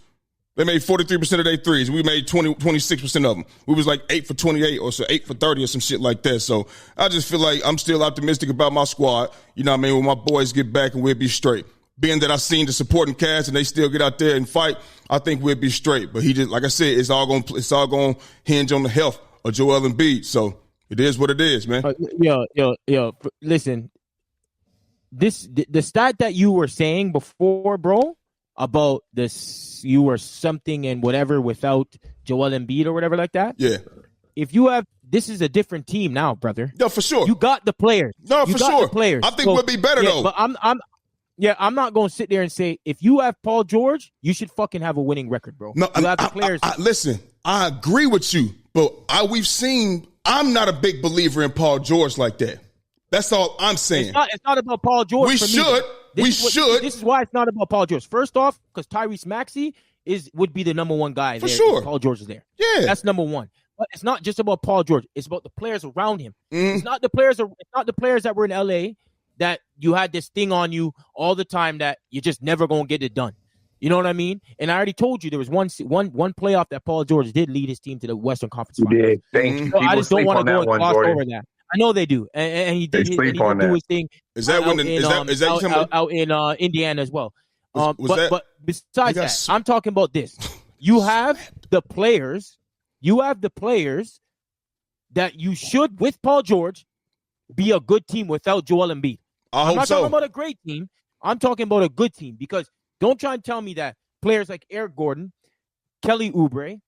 They made 43% of their threes. We made 26% of them. We was like 8 for 28 or so 8 for 30 or some shit like that. So I just feel like I'm still optimistic about my squad. You know what I mean? When my boys get back and we'll be straight. Being that I've seen the supporting cast and they still get out there and fight, I think we'll be straight. But he just, like I said, it's all going to hinge on the health or Joel Embiid. So it is what it is, man. Listen, the stat that you were saying before, bro, about this, you were something and whatever without Joel Embiid or whatever like that. Yeah. If you have, this is a different team now, brother. No, for sure. You got the players. No, you for got sure. The players. I think we'll be better though. But I'm not going to sit there and say if you have Paul George, you should fucking have a winning record, bro. No, you have the players. Listen, I agree with you, but I'm not a big believer in Paul George like that. That's all I'm saying. It's not about Paul George. We should. This is why it's not about Paul George. First off, because Tyrese Maxey would be the number one guy for there. Sure. Paul George is there. Yeah, that's number one. But it's not just about Paul George. It's about the players around him. Mm-hmm. It's not the players. It's not the players that were in LA that you had this thing on you all the time that you're just never gonna get it done. You know what I mean? And I already told you there was one playoff that Paul George did lead his team to the Western Conference Finals. Did. Thank you. I just don't want to go and gloss over that. I know they do, and he did. He did do his thing. Is that out in Indiana as well? But besides that, I'm talking about this. You have the players. You have the players that you should, with Paul George, be a good team without Joel Embiid. I'm not talking about a great team. I'm talking about a good team because don't try and tell me that players like Eric Gordon, Kelly Oubre,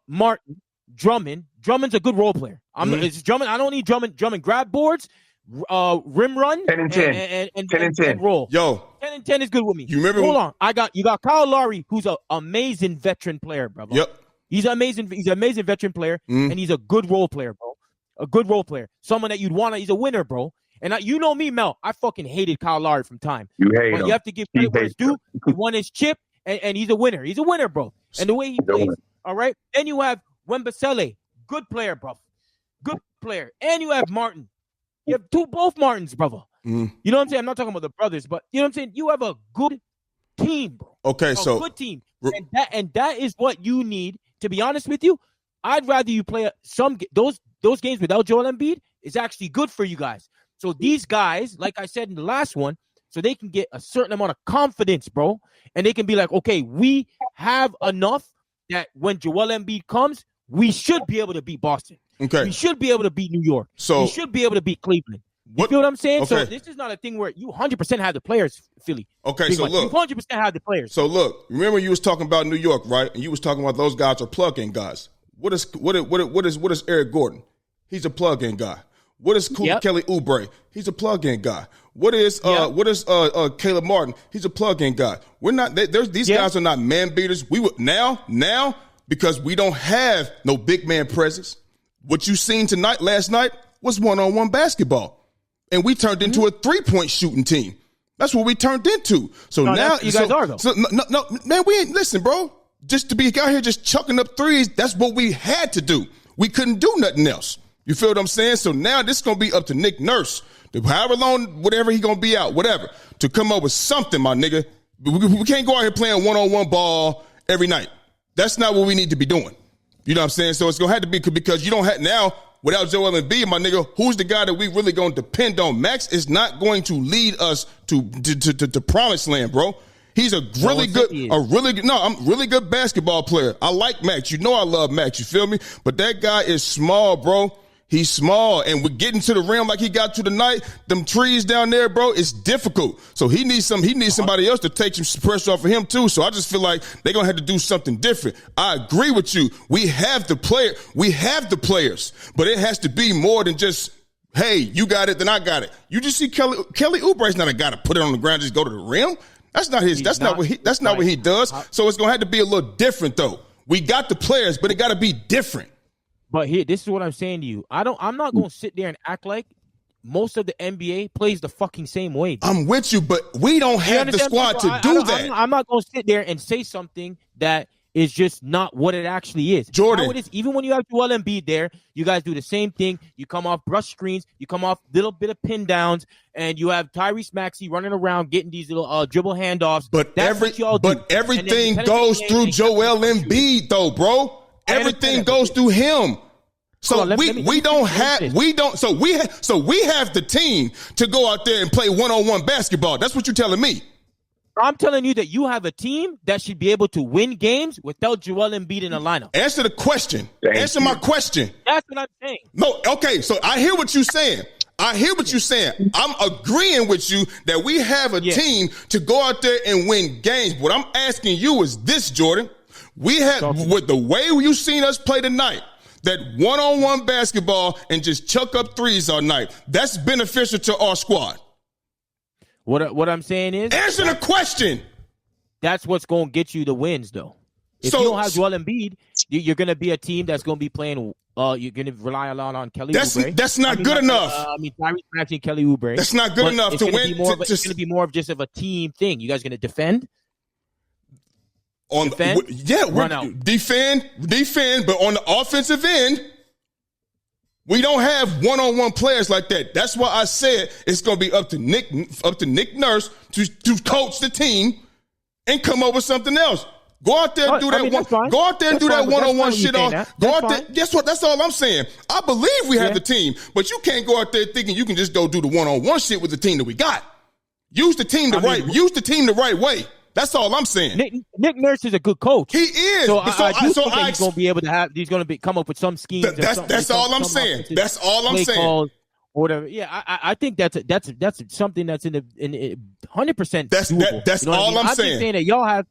Martin, Drummond's a good role player. It's Drummond. I don't need Drummond grab boards, rim run, 10 and 10, and 10 and 10. And roll. Yo, 10 and 10 is good with me. You remember? Hold on, you got Kyle Lowry, who's an amazing veteran player, bro. Yep. He's an amazing veteran player, and he's a good role player, bro. A good role player. Someone that you'd want to, he's a winner, bro. And you know me, Mel, I fucking hated Kyle Lowry from time. You hate him. You have to give credit where it's due. He won his chip, and he's a winner. He's a winner, bro. And the way he plays, all right? Then you have Wembasele, good player, bro. Good player. And you have Martin. You have both Martins, brother. You know what I'm saying? I'm not talking about the brothers, but you know what I'm saying? You have a good team, bro. Okay, so good team. And that is what you need. To be honest with you, I'd rather you play those games without Joel Embiid is actually good for you guys. So these guys, like I said in the last one, so they can get a certain amount of confidence, bro. And they can be like, okay, we have enough that when Joel Embiid comes, we should be able to beat Boston. Okay. We should be able to beat New York. So we should be able to beat Cleveland. You feel what I'm saying? Okay. So this is not a thing where you 100% have the players, Philly. Okay, so look. You 100% have the players. So look, remember you was talking about New York, right? And you was talking about those guys are plug-in guys. What is Eric Gordon? He's a plug-in guy. What is Kelly Oubre? He's a plug-in guy. What is Caleb Martin? He's a plug-in guy. We're not these guys are not man beaters. We would now because we don't have no big man presence. What you seen last night was one-on-one basketball. And we turned into a 3-point shooting team. That's what we turned into. So now you guys are though. So no, man, we ain't listen, bro. Just to be out here just chucking up threes, that's what we had to do. We couldn't do nothing else. You feel what I'm saying? So now this is gonna be up to Nick Nurse, however long, whatever he gonna be out, whatever, to come up with something, my nigga. We can't go out here playing one-on-one ball every night. That's not what we need to be doing. You know what I'm saying? So it's gonna have to be because you don't have now. Without Joel Embiid, my nigga, who's the guy that we really going to depend on? Max is not going to lead us to promised land, bro. He's a really good basketball player. I like Max. You know I love Max. You feel me? But that guy is small, bro. He's small, and we're getting to the rim like he got to tonight. Them trees down there, bro, it's difficult. So he needs somebody else to take some pressure off of him too. So I just feel like they're gonna have to do something different. I agree with you. We have the players, but it has to be more than just, hey, you got it, then I got it. You just see Kelly Oubre's not a guy to put it on the ground, just go to the rim. That's not what he does. So it's gonna have to be a little different though. We got the players, but it gotta be different. But this is what I'm saying to you. I'm not going to sit there and act like most of the NBA plays the fucking same way. Dude. I'm with you, but we don't have the squad to do that. I'm not going to sit there and say something that is just not what it actually is. Jordan. It is, even when you have Joel Embiid there, you guys do the same thing. You come off brush screens. You come off little bit of pin downs, and you have Tyrese Maxey running around getting these little dribble handoffs. But everything goes through Joel Embiid, though, bro. Everything goes through him. So we have the team to go out there and play one-on-one basketball. That's what you're telling me. I'm telling you that you have a team that should be able to win games without Joel Embiid in the lineup. Answer the question. Answer my question. That's what I'm saying. No, okay, so I hear what you're saying. I'm agreeing with you that we have a team to go out there and win games. What I'm asking you is this, Jordan. We have, with the way you seen us play tonight, that one-on-one basketball and just chuck up threes all night, that's beneficial to our squad. What I'm saying is, answer the question. That's what's going to get you the wins, though. If you don't have Joel Embiid, you're going to be a team that's going to be playing. You're going to rely a lot on Kelly Oubre. That's not good enough. Tyrese Maxey, Kelly Oubre. That's not good enough to win. It's going to be more of just of a team thing. You guys going to defend? We're defend. But on the offensive end, we don't have one-on-one players like that. That's why I said it's going to be up to Nick Nurse to coach the team and come up with something else. Go out there and do that. Go out there and do that one-on-one shit. Go out there. Guess what? That's all I'm saying. I believe we have the team, but you can't go out there thinking you can just go do the one-on-one shit with the team that we got. Use the team the right way. That's all I'm saying. Nick Nurse is a good coach. He is. So I think he's going to be able to have. He's going to come up with some schemes. That's all I'm saying. That's all I'm saying. Or whatever. Yeah, I think that's something that's in 100%. That's all I'm saying. I'm just saying that y'all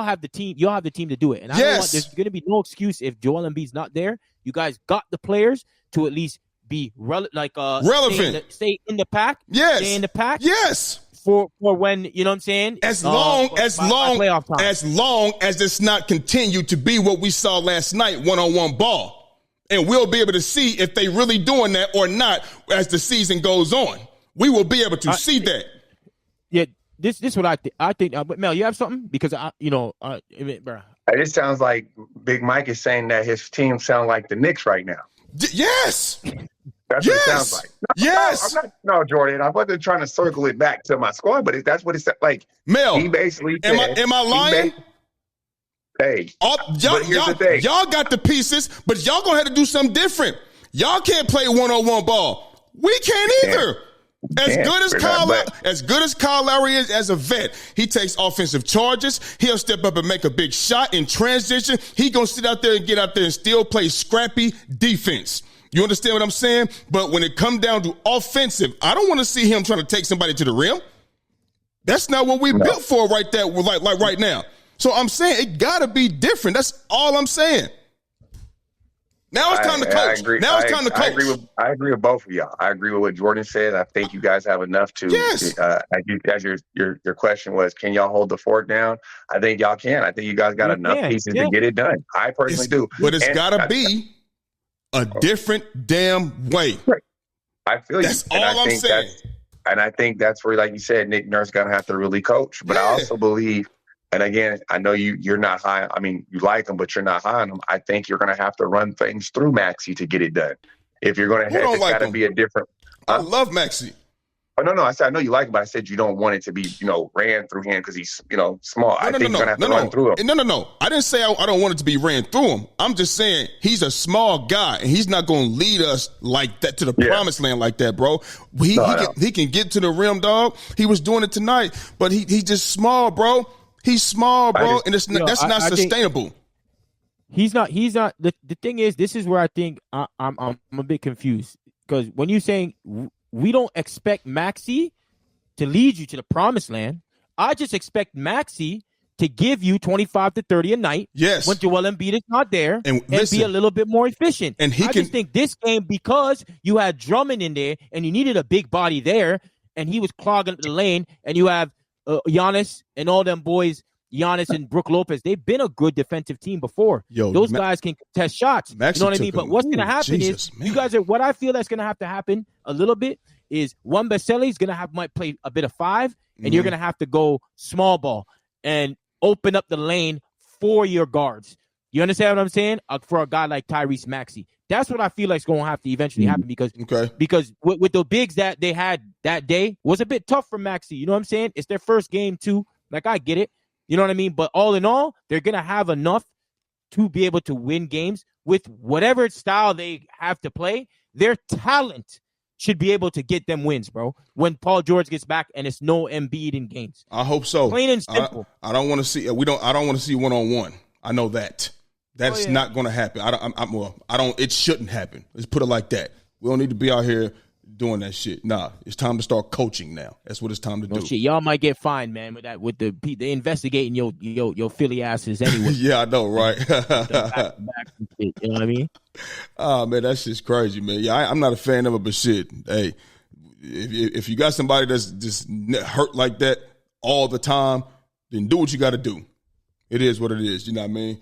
have the team. Y'all have the team to do it. And there's going to be no excuse if Joel Embiid's not there. You guys got the players to at least be relevant. Stay in the pack. Yes. Stay in the pack. Yes. For when, you know what I'm saying? As long as it's not continue to be what we saw last night, one-on-one ball. And we'll be able to see if they really doing that or not as the season goes on. We will be able to see that. Yeah, this is what I think. But Mel, you have something? Because bro. It sounds like Big Mike is saying that his team sound like the Knicks right now. Yes. That's what it sounds like. Yes. No, Jordan. I wasn't trying to circle it back to my squad, but that's what it's like. Mel, he basically said, am I lying? Y'all got the pieces, but y'all gonna have to do something different. Y'all can't play one-on-one ball. We can't either. As good as Kyle Lowry is as a vet, he takes offensive charges. He'll step up and make a big shot in transition. He gonna sit out there and get out there and still play scrappy defense. You understand what I'm saying? But when it come down to offensive, I don't want to see him trying to take somebody to the rim. That's not what we built for right there, like right now. So I'm saying it got to be different. That's all I'm saying. Now it's time to coach. Time to coach. I agree with both of y'all. I agree with what Jordan said. I think you guys have enough to. Yes. As your question was, can y'all hold the fort down? I think y'all can. I think you guys got enough pieces to get it done. I personally do. But it's got to be a different damn way. Right. I feel that's you. That's all I'm saying. And I think that's where, like you said, Nick Nurse going to have to really coach. But I also believe, and again, I know you're not high. I mean, you like him, but you're not high on him. I think you're going to have to run things through Maxey to get it done. If you're going to have, it's got to be a different. I love Maxey. Oh, no. I said, I know you like him, but I said you don't want it to be, ran through him because he's, small. I think you're going to have to run through him. No. I didn't say I don't want it to be ran through him. I'm just saying he's a small guy, and he's not going to lead us like that to the promised land like that, bro. He can get to the rim, dog. He was doing it tonight, but he's just small, bro. He's small, bro, and that's not sustainable. He's not. The thing is, this is where I think I'm a bit confused because when you're saying we don't expect Maxey to lead you to the promised land, I just expect Maxey to give you 25 to 30 a night. Yes. When Joel Embiid is not there and be a little bit more efficient. And I just think this game, because you had Drummond in there and you needed a big body there and he was clogging the lane, and you have Giannis and all them boys, Giannis and Brook Lopez, they've been a good defensive team before. Those guys can contest shots. You know what I mean? But what's going to happen is you guys are. What I feel that's going to have to happen a little bit is Juan Baselli is going to might play a bit of 5, and you're going to have to go small ball and open up the lane for your guards. You understand what I'm saying? For a guy like Tyrese Maxey, that's what I feel like is going to have to eventually happen because with the bigs that they had that day was a bit tough for Maxey. You know what I'm saying? It's their first game too. Like, I get it. You know what I mean? But all in all, they're going to have enough to be able to win games with whatever style they have to play. Their talent should be able to get them wins, bro. When Paul George gets back and it's no Embiid in games. I hope so. Plain and simple. I don't want to see. I don't want to see 1-on-1. I know that. That's not going to happen. It shouldn't happen. Let's put it like that. We don't need to be out here doing that shit. Nah, it's time to start coaching now. That's what it's time to do. Shit, y'all might get fined, man, with the they investigating your Philly asses anyway. Yeah, I know, right? Back shit, you know what I mean? Oh man, that's just crazy, man. Yeah, I'm not a fan of it, but shit, hey, if you got somebody that's just hurt like that all the time, then do what you got to do. It is what it is. You know what I mean?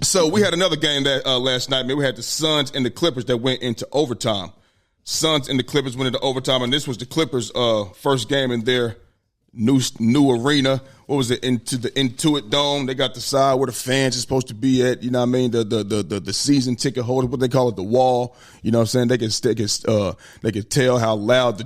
So we had another game that last night, man. We had the Suns and the Clippers that went into overtime. Suns and the Clippers went into overtime, and this was the Clippers' first game in their new arena. What was it? Into the Intuit Dome. They got the side where the fans are supposed to be at. You know what I mean? The season ticket holder, what they call it, the wall. You know what I'm saying? They can tell how loud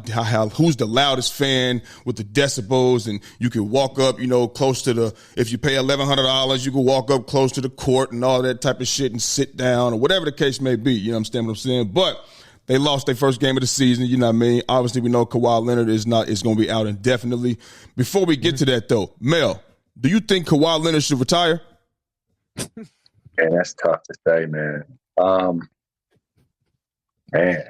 who's the loudest fan with the decibels, and you can walk up, close to if you pay $1,100, you can walk up close to the court and all that type of shit and sit down or whatever the case may be. You understand what I'm saying? But they lost their first game of the season, you know what I mean? Obviously, we know Kawhi Leonard is going to be out indefinitely. Before we get to that, though, Mel, do you think Kawhi Leonard should retire? Man, that's tough to say, man. Man.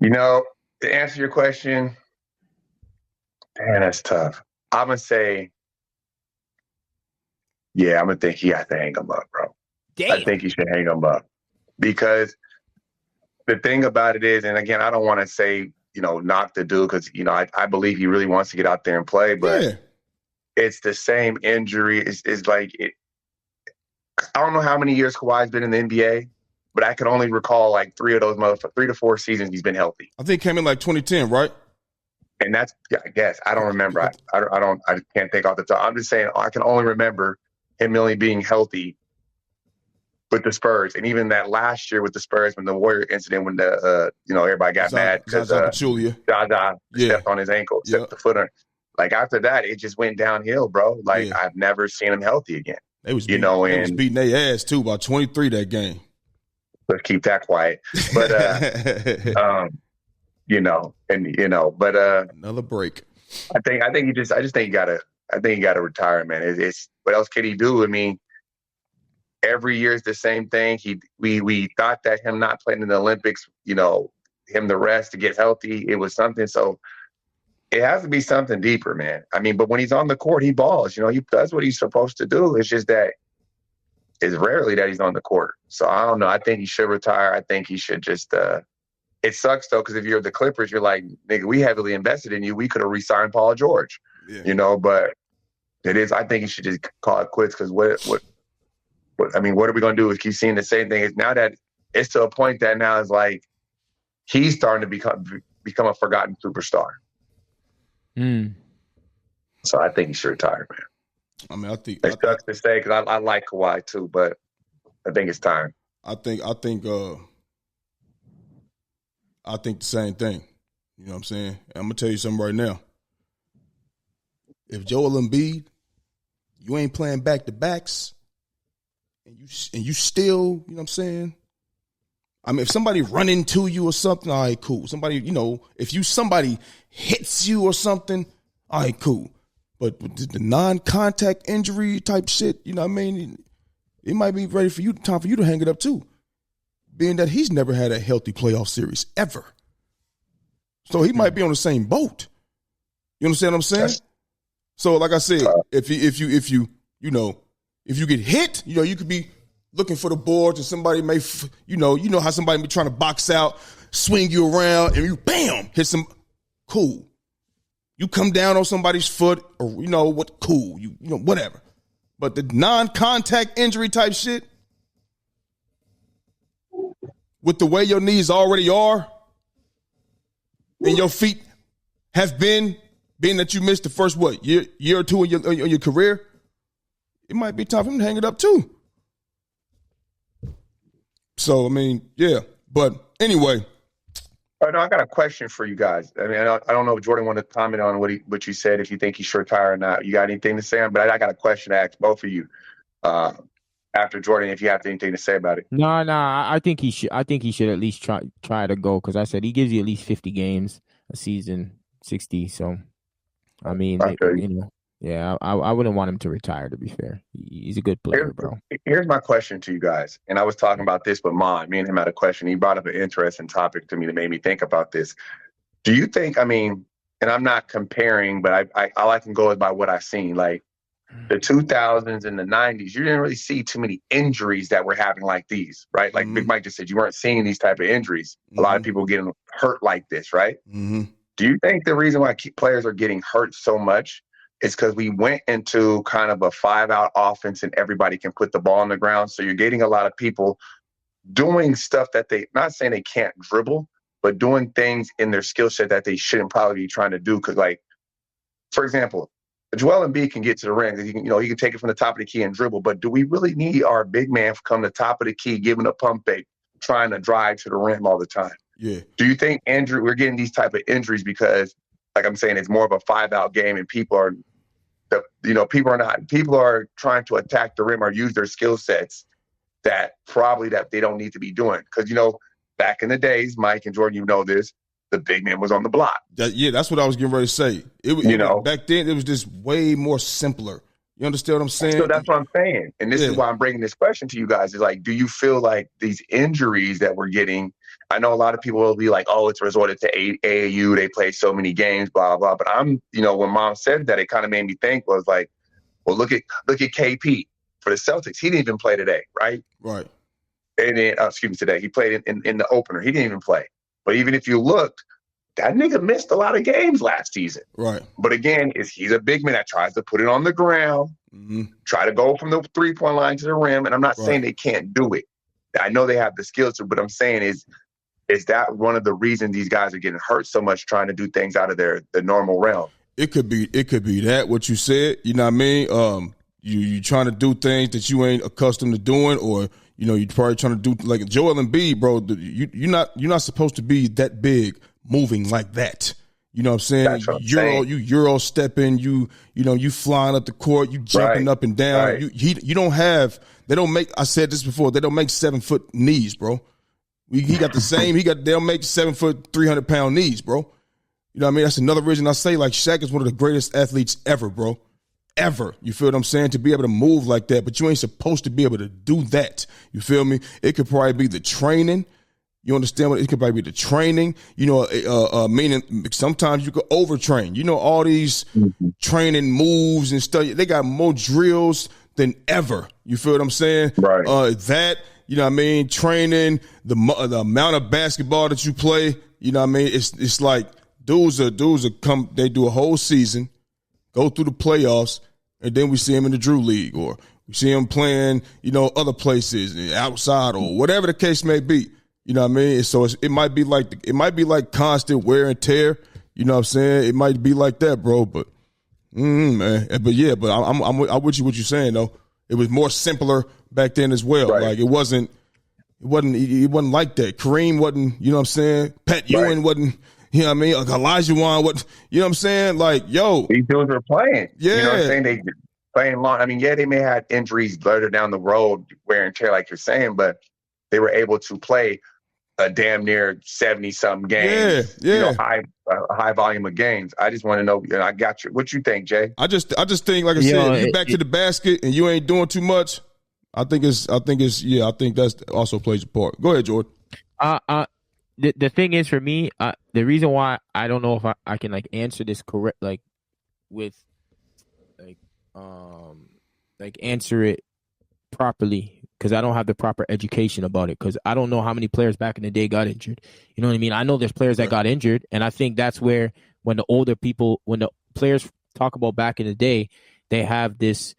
To answer your question, man, that's tough. I'm going to say, yeah, I'm going to think he has to hang him up, bro. Damn. I think he should hang him up. Because the thing about it is, and again, I don't want to say, knock the dude because, I believe he really wants to get out there and play, but it's the same injury. It's like, I don't know how many years Kawhi's been in the NBA, but I can only recall like 3 to 4 seasons he's been healthy. I think he came in like 2010, right? And that's, I guess, I don't remember. I can't think off the top. I'm just saying, I can only remember him only being healthy with the Spurs, and even that last year with the Spurs when the Warrior incident, when everybody got mad because Zaza stepped on his ankle, stepped the foot on. Like after that, it just went downhill, bro. Like I've never seen him healthy again. They was beating their ass too, by 23 that game. Let's keep that quiet. But but another break. I think you gotta retire, man. It's what else can he do? I mean, every year is the same thing. We thought that him not playing in the Olympics, him the rest to get healthy, it was something. So it has to be something deeper, man. I mean, but when he's on the court, he balls. He does what he's supposed to do. It's just that it's rarely that he's on the court. So I don't know. I think he should retire. I think he should just. It sucks though, because if you're the Clippers, you're like, nigga, we heavily invested in you. We could have re-signed Paul George, But it is. I think he should just call it quits because what are we going to do is keep seeing the same thing? Now that it's to a point that now is like he's starting to become a forgotten superstar. So I think he should retire, man. I mean, it sucks to say because I like Kawhi too, but I think it's time. I think the same thing. You know what I'm saying? I'm gonna tell you something right now. If Joel Embiid, you ain't playing back to backs. And you still, you know what I'm saying? I mean, if somebody run into you or something, all right, cool. Somebody, if somebody hits you or something, all right, cool. But the non-contact injury type shit, you know what I mean? It might be time for you to hang it up too. Being that he's never had a healthy playoff series ever. So he might be on the same boat. You understand what I'm saying? So like I said, if you get hit, you could be looking for the boards and somebody may, how somebody be trying to box out, swing you around, and you, bam, hit some, cool. You come down on somebody's foot or, cool, whatever. But the non-contact injury type shit, with the way your knees already are and your feet have been, being that you missed the first, year or two in your career, it might be time for him to hang it up too. So, I mean, yeah. But anyway. I got a question for you guys. I mean, I don't know if Jordan wanted to comment on what you said, if you think he should retire or not. You got anything to say? But I got a question to ask both of you. after Jordan, if you have anything to say about it. No, I think he should. I think he should at least try to go, because I said he gives you at least 50 games a season, 60. So, I mean, yeah, I wouldn't want him to retire. To be fair, he's a good player, bro. Here's my question to you guys, and I was talking about this with Mon. Me and him had a question. He brought up an interesting topic to me that made me think about this. Do you think? I mean, and I'm not comparing, but all I can go is by what I've seen. Like the 2000s and the 90s, you didn't really see too many injuries that were happening like these, right? Like Big Mike just said, you weren't seeing these type of injuries. A lot of people getting hurt like this, right? Do you think the reason why players are getting hurt so much is because we went into kind of a 5-out offense and everybody can put the ball on the ground? So you're getting a lot of people doing stuff that not saying they can't dribble, but doing things in their skill set that they shouldn't probably be trying to do. Because, like, for example, Joel Embiid can get to the rim. He can take it from the top of the key and dribble. But do we really need our big man to come to the top of the key, giving a pump fake, trying to drive to the rim all the time? Yeah. Do you think, Andrew, we're getting these type of injuries because, like I'm saying, it's more of a 5-out game and people are trying to attack the rim or use their skill sets that they don't need to be doing? Because, back in the days, Mike and Jordan, this, the big man was on the block. That's what I was getting ready to say. Back then, it was just way more simpler. You understand what I'm saying? So that's what I'm saying. And this is why I'm bringing this question to you guys is like, do you feel like these injuries that we're getting, I know a lot of people will be like, oh, it's resorted to AAU. They play so many games, blah, blah. But when Mom said that, it kind of made me think was like, well, look at KP for the Celtics. He didn't even play today, right? Right. And then, today. He played in the opener. He didn't even play. But even if you looked, that nigga missed a lot of games last season. Right. But again, he's a big man that tries to put it on the ground, try to go from the 3-point line to the rim. And I'm not saying they can't do it. I know they have the skills to, but I'm saying is that one of the reasons these guys are getting hurt so much trying to do things out of the normal realm? It could be that, what you said, you know what I mean? You trying to do things that you ain't accustomed to doing, or you're probably trying to do like Joel Embiid, bro. You're not supposed to be that big moving like that. You know what I'm saying? That's what I'm saying. You Euro stepping, you flying up the court, you jumping up and down. Right. You don't have. They don't make. I said this before. They don't make 7-foot knees, bro. He got the same. They'll make 7-foot 300-pound knees, bro. You know what I mean? That's another reason I say like Shaq is one of the greatest athletes ever, bro. Ever. You feel what I'm saying? To be able to move like that, but you ain't supposed to be able to do that. You feel me? It could probably be the training. You understand what? It could probably be the training. Meaning sometimes you could overtrain. All these training moves and stuff. They got more drills than ever. You feel what I'm saying? Right. You know what I mean? Training, the amount of basketball that you play. You know what I mean? It's like dudes are come. They do a whole season, go through the playoffs, and then we see them in the Drew League, or we see them playing, other places outside, or whatever the case may be. You know what I mean? So it might be like constant wear and tear. You know what I'm saying? It might be like that, bro. But man, but I'm with you. What you're saying though, it was more simpler back then as well. Right. Like it wasn't like that. Kareem wasn't. You know what I'm saying? Pat Ewing wasn't. You know what I mean? Like Elijah Wan, you know what I'm saying? Like, yo. These dudes are playing. Yeah. You know what I'm saying? They playing long. I mean, yeah, they may have injuries later down the road, wear and tear, like you're saying, but they were able to play a damn near 70-something games. Yeah. High volume of games. I just want to know, I got you. What you think, Jay? I just think, like I said, if you're back to the basket and you ain't doing too much, I think that's also plays a part. Go ahead, Jordan. The thing is, for me, the reason why I don't know if I can like answer this correct, like with answer it properly, because I don't have the proper education about it, because I don't know how many players back in the day got injured. You know what I mean? I know there's players that got injured, and I think that's where when the players talk about back in the day, they have this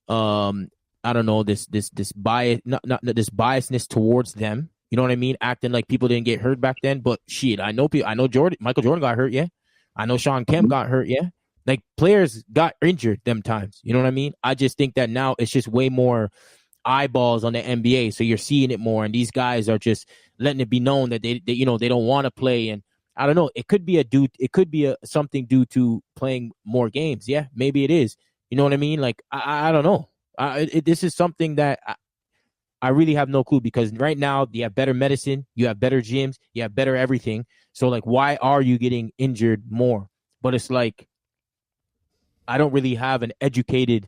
this bias, not this biasness towards them. You know what I mean? Acting like people didn't get hurt back then, but shit, I know Michael Jordan got hurt, yeah. I know Sean Kemp got hurt, yeah. Like players got injured them times. You know what I mean? I just think that now it's just way more eyeballs on the NBA, so you're seeing it more, and these guys are just letting it be known that they don't want to play. And I don't know, it could be something due to playing more games. Yeah, maybe it is. You know what I mean? Like I don't know. This is something that I really have no clue because right now you have better medicine, you have better gyms, you have better everything. So like, why are you getting injured more? But it's like, I don't really have an educated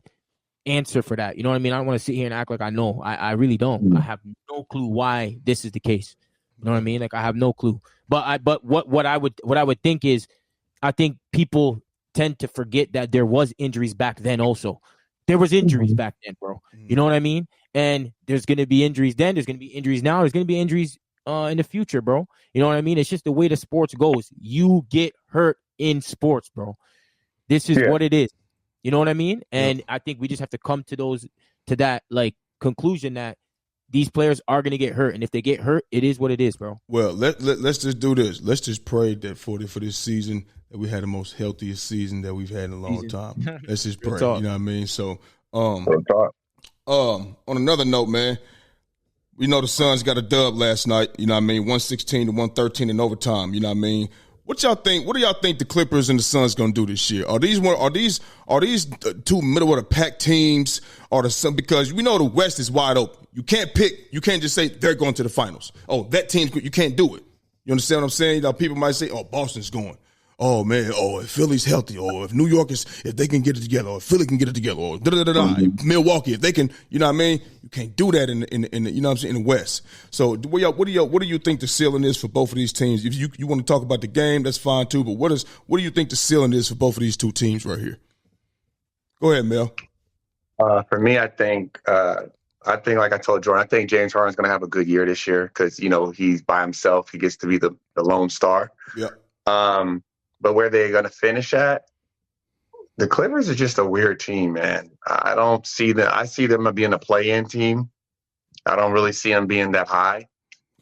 answer for that. You know what I mean? I don't want to sit here and act like I know. I really don't. I have no clue why this is the case. You know what I mean? Like I have no clue. But what I would think is, I think people tend to forget that there was injuries back then also. There was injuries back then, bro. You know what I mean? And there's going to be injuries then. There's going to be injuries now. There's going to be injuries in the future, bro. You know what I mean? It's just the way the sports goes. You get hurt in sports, bro. This is what it is. You know what I mean? And I think we just have to come to that like conclusion that these players are going to get hurt. And if they get hurt, it is what it is, bro. Well, let's just do this. Let's just pray that for this season that we had the most healthiest season that we've had in a long time. Let's just pray. You know what I mean? So, on another note, man, we know the Suns got a dub last night. You know what I mean? 116 to 113 in overtime. You know what I mean? What y'all think? What do y'all think the Clippers and the Suns gonna do this year? Are these two middle of the pack teams, or the Sun? Because we know the West is wide open. You can't pick. You can't just say they're going to the finals. Oh, that team. You can't do it. You understand what I'm saying? You know, people might say, "Oh, Boston's going." Oh man. Oh, if Philly's healthy. Oh, if New York if they can get it together. Or if Philly can get it together. Or Milwaukee, if they can. You know what I mean? You can't do that in the you know what I'm saying, in the West. So what do you think the ceiling is for both of these teams? If you want to talk about the game, that's fine too. But what do you think the ceiling is for both of these two teams right here? Go ahead, Mel. For me, I think like I told Jordan, I think James Harden's going to have a good year this year because he's by himself. He gets to be the lone star. Yeah. But where they're going to finish at, the Clippers are just a weird team, man. I don't see them. I see them being a play-in team. I don't really see them being that high.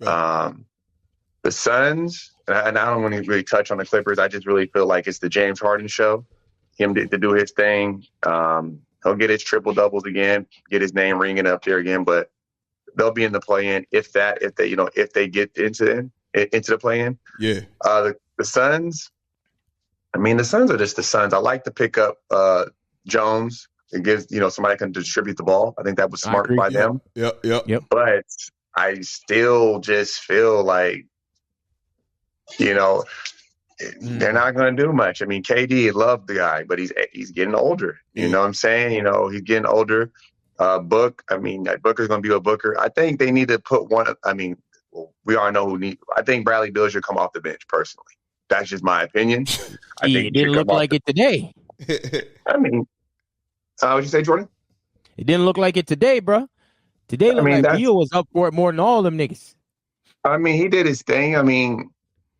Yeah. The Suns, and I don't want to really touch on the Clippers. I just really feel like it's the James Harden show. Him to do his thing. He'll get his triple doubles again, get his name ringing up there again. But they'll be in the play-in if they get into the play-in. Yeah. The Suns. I mean, the Suns are just the Suns. I like to pick up Jones. It gives, somebody can distribute the ball. I think that was smart by them. Yep. But I still just feel like, they're not going to do much. I mean, KD loved the guy, but he's getting older. You know what I'm saying? He's getting older. Booker's going to be a Booker. I think they need to put one. I mean, we all know I think Bradley Beal should come off the bench personally. That's just my opinion. I think it didn't look like it today. I mean, what'd you say, Jordan? It didn't look like it today, bro. Today looked like Beal was up for it more than all them niggas. I mean, he did his thing. I mean,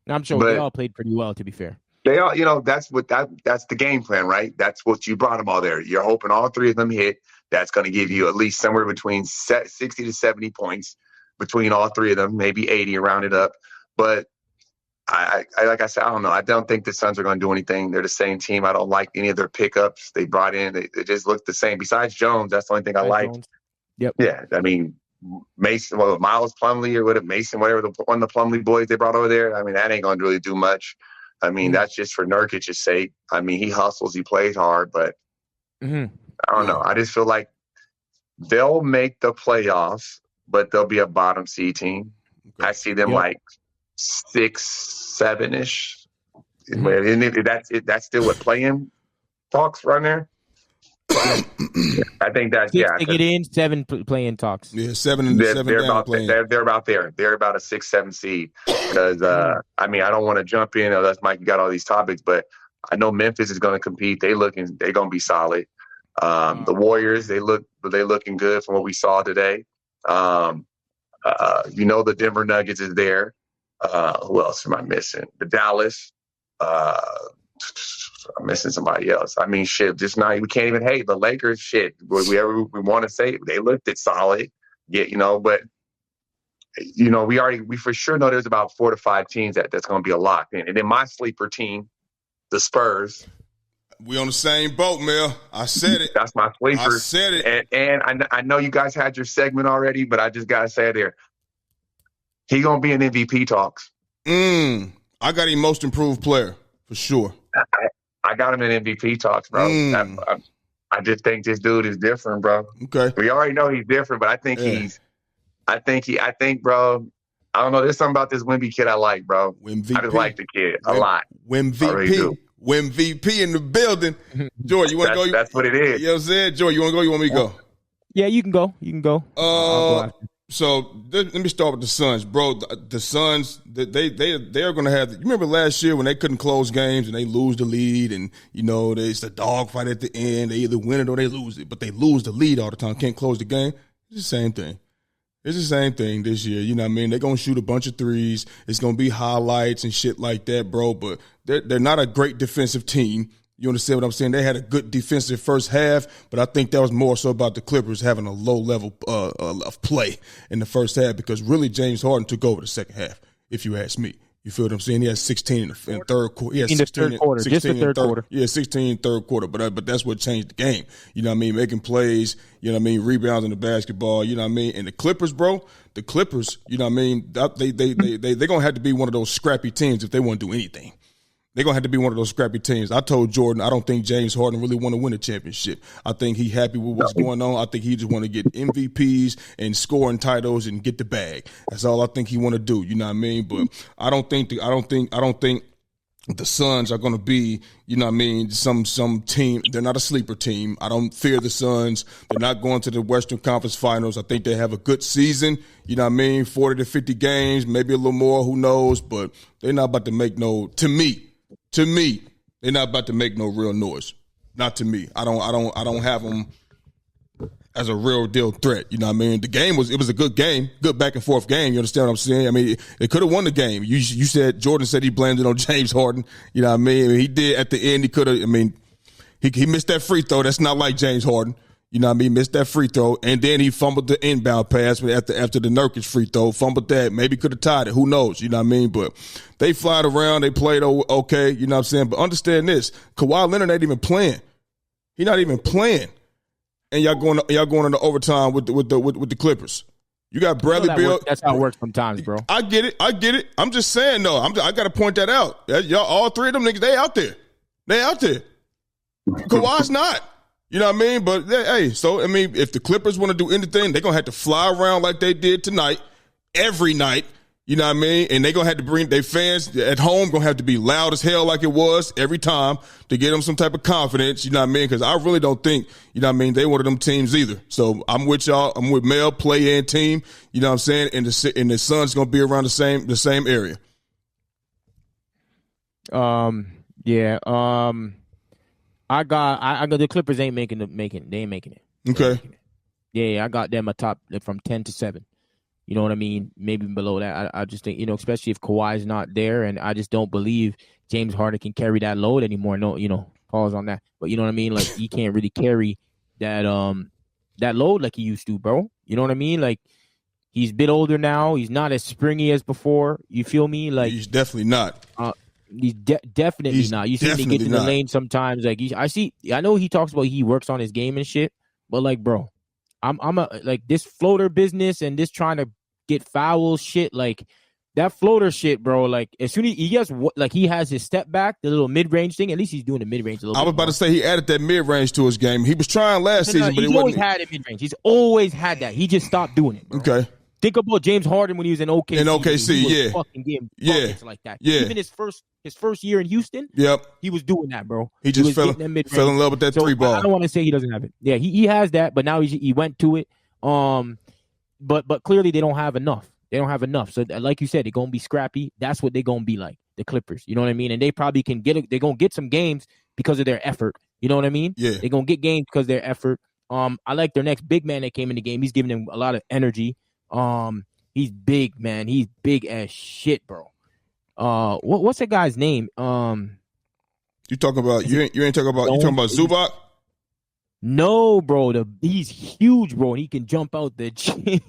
I'm sure they all played pretty well, to be fair. They all, that's the game plan, right? That's what you brought them all there. You're hoping all three of them hit. That's going to give you at least somewhere between 60 to 70 points between all three of them, maybe 80 rounded up. But I like I said, I don't know. I don't think the Suns are going to do anything. They're the same team. I don't like any of their pickups they brought in. They just look the same. Besides Jones, that's the only thing I like. Yep. Yeah. I mean, Mason, Miles Plumlee or Mason, whatever, one of the Plumlee boys they brought over there. I mean, that ain't going to really do much. I mean, that's just for Nurkic's sake. I mean, he hustles, he plays hard, but I don't know. I just feel like they'll make the playoffs, but they'll be a bottom seed team. I see them like 6, 7-ish. That's still what play-in talks right there. I think that's 6 to get in, 7 play-in talks. Yeah, 7 and 7 they're down about playing. they're about there. They're about a 6, 7 seed. Because I don't want to jump in. That's Mike. You got all these topics, but I know Memphis is going to compete. They're going to be solid. The Warriors, they're looking good from what we saw today. The Denver Nuggets is there. Who else am I missing? The Dallas. I'm missing somebody else. I mean, shit, just not. We can't even hate the Lakers. Shit, we want to say they looked at solid. Yeah, but we for sure know there's about 4 to 5 teams that's going to be a lock in. And then my sleeper team, the Spurs. We on the same boat, Mel. I said it. That's my sleeper. I said it. And I know you guys had your segment already, but I just gotta say it there. He gonna be in MVP talks. I got him most improved player for sure. I got him in MVP talks, bro. I just think this dude is different, bro. Okay. We already know he's different, but I think he's I think, bro. I don't know. There's something about this Wemby kid I like, bro. Win VP. I just like the kid a lot. Win I really VP. do. Win VP in the building. Joy, you want to go? That's what it is. You know what I'm saying? Joy, you want to go? You want me to go? Yeah, you can go. You can go. I'll go after. So let me start with the Suns, bro. The Suns, they are going to have. You remember last year when they couldn't close games and they lose the lead, and it's a dogfight at the end. They either win it or they lose it, but they lose the lead all the time. Can't close the game. It's the same thing. It's the same thing this year. You know what I mean? They're going to shoot a bunch of threes. It's going to be highlights and shit like that, bro. But they're not a great defensive team. You understand what I'm saying? They had a good defensive first half, but I think that was more so about the Clippers having a low level of play in the first half, because really James Harden took over the second half, if you ask me. You feel what I'm saying? He had 16 in the third quarter. He had 16 in the third quarter. Just the third quarter. Yeah, 16 in the third quarter. But that's what changed the game. You know what I mean? Making plays, you know what I mean? Rebounds in the basketball, you know what I mean? And the Clippers, bro, you know what I mean? They're going to have to be one of those scrappy teams if they want to do anything. They're going to have to be one of those scrappy teams. I told Jordan I don't think James Harden really want to win a championship. I think he happy with what's going on. I think he just want to get MVPs and scoring titles and get the bag. That's all I think he want to do. You know what I mean? But I don't think the Suns are going to be, you know what I mean, some team. They're not a sleeper team. I don't fear the Suns. They're not going to the Western Conference Finals. I think they have a good season, you know what I mean, 40 to 50 games, maybe a little more, who knows, but they're not about to make to me, they're not about to make no real noise. Not to me. I don't have them as a real deal threat. You know what I mean? It was a good game, good back and forth game. You understand what I'm saying? I mean, they could have won the game. You said Jordan said he blamed it on James Harden. You know what I mean? He did at the end. He could have. I mean, he missed that free throw. That's not like James Harden. You know what I mean? Missed that free throw, and then he fumbled the inbound pass after the Nurkic free throw. Fumbled that. Maybe could have tied it. Who knows? You know what I mean? But they flied around. They played okay. You know what I'm saying? But understand this: Kawhi Leonard ain't even playing. He's not even playing, and y'all going into overtime with the Clippers. You got Bradley Beal. That's how it works sometimes, bro. I get it. I'm just saying though. I got to point that out. Y'all, all three of them niggas, they out there. Kawhi's not. You know what I mean? But, hey, so, I mean, if the Clippers want to do anything, they're going to have to fly around like they did tonight, every night. You know what I mean? And they're going to have to bring their fans at home, going to have to be loud as hell like it was every time to get them some type of confidence. You know what I mean? Because I really don't think, you know what I mean, they one of them teams either. So I'm with y'all. I'm with Mel, play-in team. You know what I'm saying? And the Suns going to be around the same area. Yeah. I got the Clippers ain't making it. They ain't making it. Okay. Yeah, I got them atop from 10 to 7. You know what I mean? Maybe below that. I just think, especially if Kawhi's not there, and I just don't believe James Harden can carry that load anymore. No, pause on that. But you know what I mean? Like, he can't really carry that load like he used to, bro. You know what I mean? Like, he's a bit older now. He's not as springy as before. You feel me? Like, he's definitely not. He's definitely not. You see him get in the lane sometimes. Like, I know he talks about he works on his game and shit, but like, bro, I'm like this floater business and this trying to get foul shit, like that floater shit, bro. Like, as soon as he gets he has his step back, the little mid range thing. At least he's doing the mid range a little. I was about to say he added that mid range to his game. He was trying last season, but he always had it mid range. He's always had that. He just stopped doing it, bro. Okay. Think about James Harden when he was in OKC. In OKC, he was fucking getting buckets like that. Yeah. Even his first year in Houston, he was doing that, bro. He just fell in love with that three ball. I don't want to say he doesn't have it. Yeah, he has that, but now he went to it. But clearly they don't have enough. They don't have enough. So like you said, they're gonna be scrappy. That's what they're gonna be like, the Clippers. You know what I mean? And they probably can they're gonna get some games because of their effort. You know what I mean? Yeah. They're gonna get games because of their effort. I like their next big man that came in the game. He's giving them a lot of energy. He's big, man. He's big as shit, bro. What's that guy's name? You talking about you ain't talking about Zubac? No, bro. He's huge, bro, and he can jump out the gym.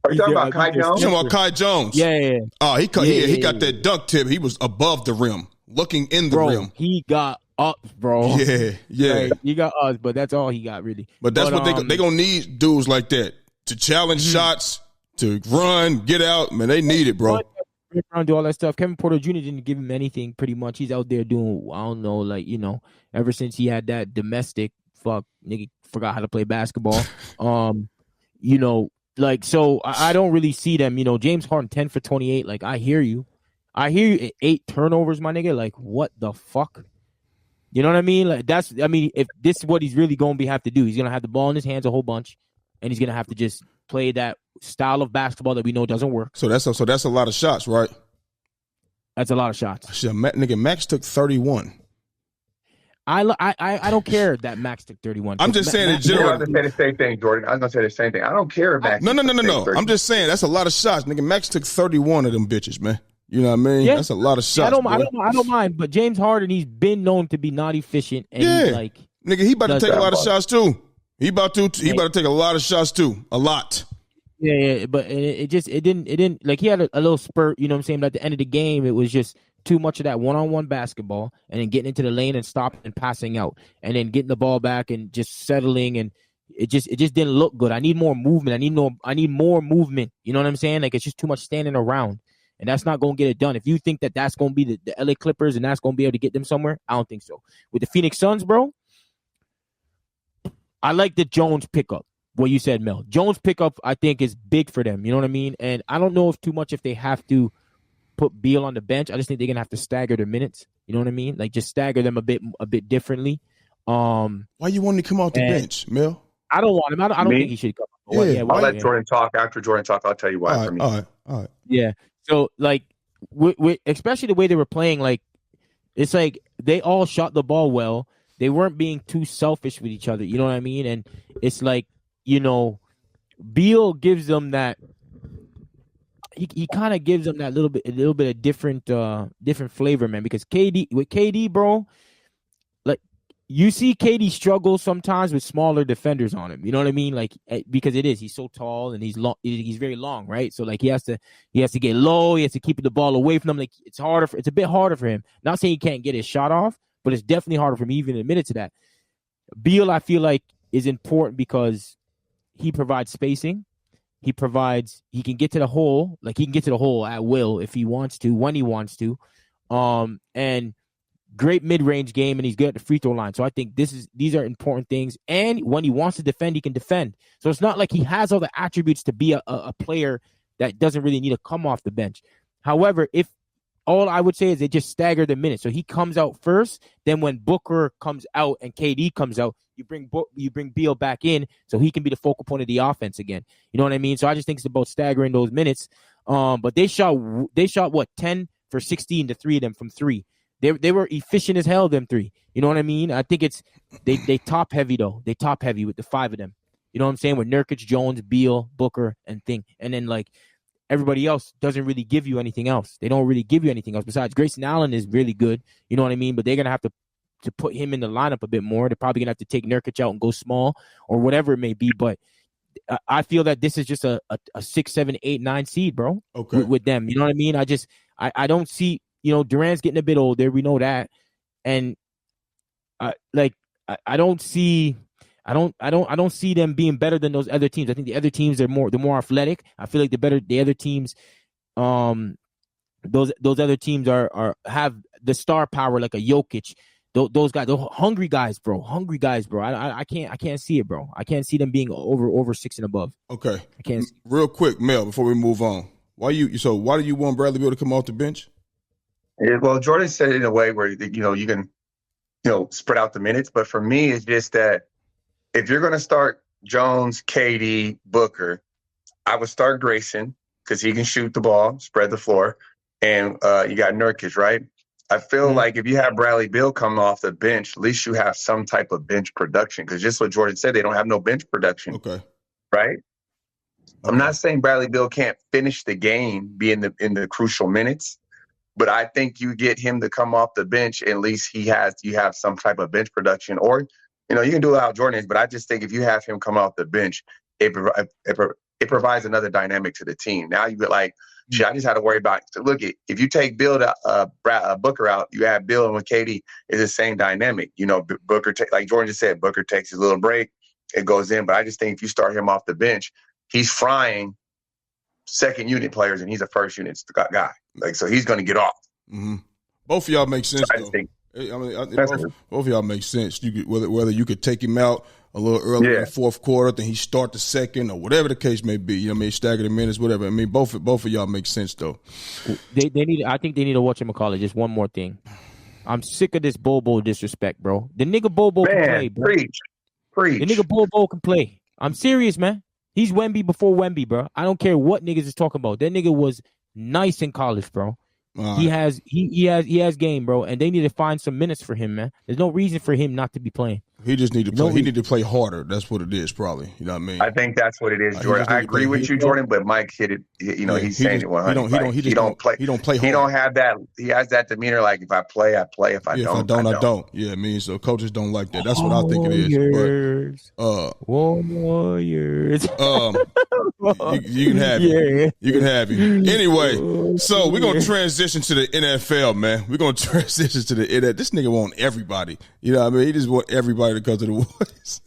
Are you talking about Kai Jones? You talking about Kai Jones? Yeah. Oh, he got that dunk tip. He was above the rim, looking in the rim. He got up, bro. Yeah. Like, he got us, but that's all he got, really. But that's what they gonna need dudes like that to challenge shots, to run, get out. Man, they need it, bro. Around do all that stuff. Kevin Porter Jr. didn't give him anything. Pretty much, he's out there doing. I don't know, like, ever since he had that domestic nigga forgot how to play basketball. Like, so I don't really see them. You know, James Harden 10 for 28. Like, I hear you. 8 turnovers, my nigga. Like, what the fuck? You know what I mean? Like, if this is what he's really going to have to do, he's going to have the ball in his hands a whole bunch, and he's going to have to just play that style of basketball that we know doesn't work. So that's a lot of shots, right? That's a lot of shots. Shit, nigga, Max took 31. I don't care that Max took 31. I'm just saying in general. I was going to say the same thing, Jordan. I was going to say the same thing. I don't care if Max. No. I'm just saying that's a lot of shots, nigga. Max took 31 of them bitches, man. You know what I mean? Yeah. That's a lot of shots. I don't mind. But James Harden, he's been known to be not efficient. And he's like, nigga, he about to take a lot of shots too. He about to take a lot of shots too. A lot. Yeah. But it didn't like he had a little spurt. You know what I'm saying? But at the end of the game, it was just too much of that one-on-one basketball, and then getting into the lane and stopping and passing out, and then getting the ball back and just settling, and it just didn't look good. I need more movement. I need more movement. You know what I'm saying? Like, it's just too much standing around, and that's not going to get it done. If you think that that's going to be the LA Clippers and that's going to be able to get them somewhere, I don't think so. With the Phoenix Suns, bro, I like the Jones pickup. What you said, Mel. Jones pickup, I think, is big for them. You know what I mean? And I don't know if they have to put Beal on the bench. I just think they're gonna have to stagger the minutes. You know what I mean? Like, just stagger them a bit differently. Why you want to come off the bench, Mel? I don't want him. I don't think he should come. I'll let Jordan talk. After Jordan talk, I'll tell you why. For me, all right. Yeah. So, like, especially the way they were playing, like, it's like they all shot the ball well. They weren't being too selfish with each other. You know what I mean? And it's like, you know, Beal gives them that. He kind of gives them that little bit of different flavor, man. Because KD, bro, like, you see KD struggle sometimes with smaller defenders on him. You know what I mean? Like, because he's so tall and he's long, he's very long, right? So, like, he has to get low. He has to keep the ball away from him. Like, it's a bit harder for him. Not saying he can't get his shot off, but it's definitely harder for me, even admitted to that. Beal, I feel like, is important because he provides spacing. He can get to the hole, like he can get to the hole at will if he wants to, when he wants to. And great mid-range game, and he's good at the free throw line. So I think these are important things. And when he wants to defend, he can defend. So it's not like he has all the attributes to be a player that doesn't really need to come off the bench. However, if all I would say is they just stagger the minutes. So he comes out first, then when Booker comes out and KD comes out, you bring Beal back in so he can be the focal point of the offense again. You know what I mean? So I just think it's about staggering those minutes. But they shot what, 10 for 16 to 3 of them from 3. They were efficient as hell, them 3. You know what I mean? I think it's they top heavy though. They top heavy with the 5 of them. You know what I'm saying? With Nurkic, Jones, Beal, Booker, and then like everybody else doesn't really give you anything else. They don't really give you anything else besides Grayson Allen is really good. You know what I mean? But they're gonna have to put him in the lineup a bit more. They're probably gonna have to take Nurkic out and go small or whatever it may be. But I feel that this is just a 6, 7, 8, 9 seed, bro. Okay. With them, you know what I mean? I don't see. You know, Durant's getting a bit older. We know that, and I don't see them being better than those other teams. I think the other teams are more athletic. I feel like the other teams, those other teams have the star power like a Jokic. Those guys, those hungry guys, bro. I can't see it, bro. I can't see them being over 6 and above. Okay. I can't. Real quick, Mel, before we move on, why do you want Bradley Beal to come off the bench? Yeah, well, Jordan said it in a way where, you know, you can, you know, spread out the minutes. But for me, it's just that if you're going to start Jones, KD, Booker, I would start Grayson because he can shoot the ball, spread the floor, and you got Nurkic, right? I feel like if you have Bradley Beal come off the bench, at least you have some type of bench production. Because just what Jordan said, they don't have no bench production. Okay. Right? I'm not saying Bradley Beal can't finish the game, be in the crucial minutes. But I think you get him to come off the bench, at least you have some type of bench production. Or, you know, you can do it how Jordan is, but I just think if you have him come off the bench, it provides another dynamic to the team. Now you get like, shit, I just had to worry about. So look, if you take Bill to Booker out, you have Bill and with KD, it's the same dynamic. You know, Booker, like Jordan just said, Booker takes his little break, it goes in. But I just think if you start him off the bench, he's frying second unit players and he's a first unit guy. Like, so he's going to get off. Mm-hmm. Both of y'all make sense. So I mean, both of y'all make sense. You could, whether you could take him out a little earlier in the fourth quarter, then he start the second, or whatever the case may be. You know what I mean? Stagger the minutes, whatever. I mean, both of y'all make sense though. They need. I think they need to watch him. Call it. Just one more thing. I'm sick of this Bobo disrespect, bro. The nigga Bobo can play, bro. Preach. The nigga Bobo can play. I'm serious, man. He's Wemby before Wemby, bro. I don't care what niggas is talking about. That nigga was nice in college, bro. He has game, bro, and they need to find some minutes for him, man. There's no reason for him not to be playing. He just need to play. He need to play harder. That's what it is, probably. You know what I mean? I think that's what it is, Jordan. I agree with you, Jordan, but Mike hit it. He's saying it 100. He don't play. He don't play hard. He don't have that. He has that demeanor. Like if I play, I play. If I don't, I don't. Yeah, I mean, so coaches don't like that. That's what I think it is. Warriors. You can have him. You can have him. Anyway, so we're gonna transition to the NFL, man. We're gonna transition to the NFL. This nigga want everybody. You know what I mean? He just want everybody to come to the Warriors.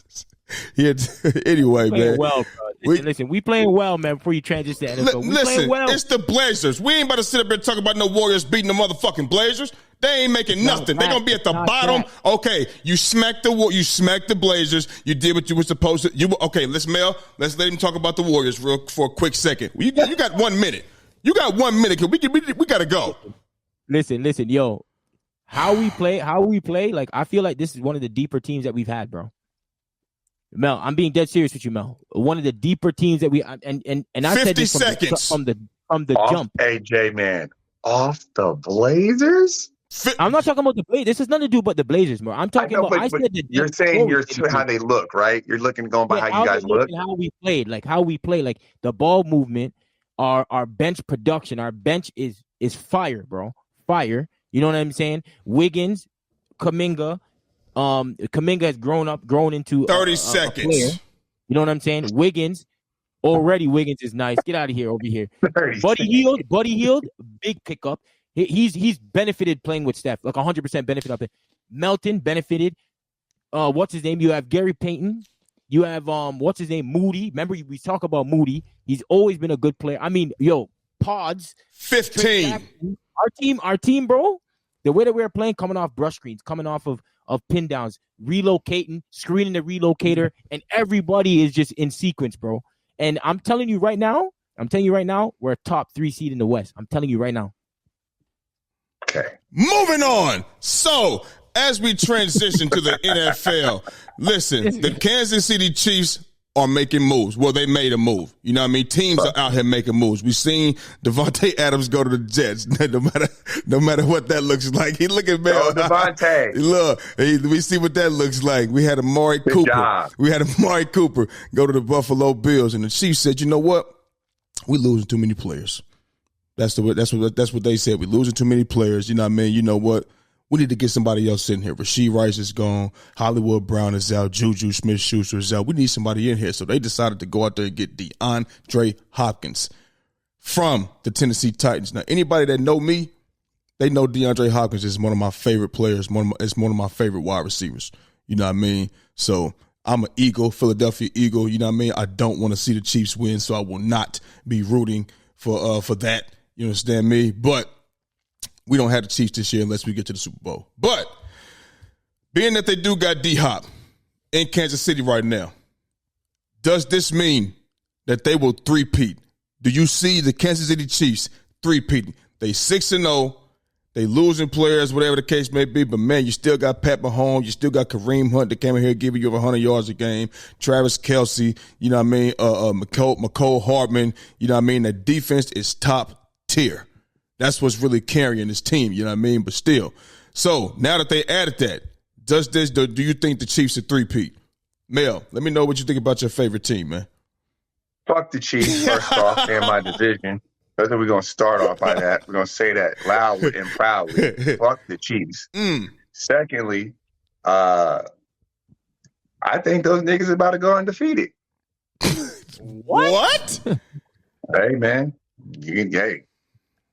Anyway, man. Well, listen, we playing well, man. Before you transition to NFL, listen, well. It's the Blazers. We ain't about to sit up here and talk about no Warriors beating the motherfucking Blazers. They ain't making nothing. They're gonna be at the bottom. Okay, you smacked the Blazers. You did what you were supposed to. Okay, let's let him talk about the Warriors for a quick second. You got 1 minute. You got 1 minute. We gotta go. Listen, yo. How we play, like I feel like this is one of the deeper teams that we've had, bro. Mel, I'm being dead serious with you, Mel. One of the deeper teams that we and I said this from the jump. AJ, man, off the Blazers. I'm not talking about the Blazers. This has nothing to do but the Blazers, bro. I'm talking about. You're saying how they look, right? You're going by how you guys look. How we played, like the ball movement, our bench production, our bench is fire, bro, fire. You know what I'm saying? Wiggins, Kuminga has grown into 30 seconds. A player. You know what I'm saying? Wiggins is nice. Get out of here, over here. Buddy Hield, big pickup. He's benefited playing with Steph, like 100% benefit of it. Melton benefited. What's his name? You have Gary Payton. You have what's his name? Moody. Remember we talk about Moody. He's always been a good player. I mean, Pods 15. Our team, bro. The way that we're playing, coming off brush screens, coming off of pin downs, relocating, screening the relocator, and everybody is just in sequence, bro. And I'm telling you right now, we're a top 3 seed in the West. I'm telling you right now. Okay. Moving on. So, as we transition to the NFL, listen, the Kansas City Chiefs are making moves. Well, they made a move. You know what I mean? Teams are out here making moves. We've seen Devontae Adams go to the Jets. no matter what that looks like. He look at me. Oh, Devontae. Look, we see what that looks like. We had Amari Cooper go to the Buffalo Bills, and the Chiefs said, "You know what? We're losing too many players." That's what they said. We're losing too many players. You know what I mean? You know what? We need to get somebody else in here. Rasheed Rice is gone. Hollywood Brown is out. Juju Smith-Schuster is out. We need somebody in here. So they decided to go out there and get DeAndre Hopkins from the Tennessee Titans. Now, anybody that know me, they know DeAndre Hopkins is one of my favorite players. It's one of my favorite wide receivers. You know what I mean? So I'm an Eagle, Philadelphia Eagle. You know what I mean? I don't want to see the Chiefs win, so I will not be rooting for that. You understand me? But we don't have the Chiefs this year unless we get to the Super Bowl. But being that they do got D-Hop in Kansas City right now, does this mean that they will three-peat? Do you see the Kansas City Chiefs three-peating? They 6-0. They losing players, whatever the case may be. But, man, you still got Pat Mahomes. You still got Kareem Hunt that came in here giving you over 100 yards a game. Travis Kelce, you know what I mean? McCole Hardman, you know what I mean? The defense is top tier. That's what's really carrying this team, you know what I mean? But still. So, now that they added that, do you think the Chiefs are three-peat? Mel, let me know what you think about your favorite team, man. Fuck the Chiefs, first off, in my division. That's what we're going to start off by that. We're going to say that loudly and proudly. Fuck the Chiefs. Secondly, I think those niggas are about to go undefeated. What? Hey, man. Hey,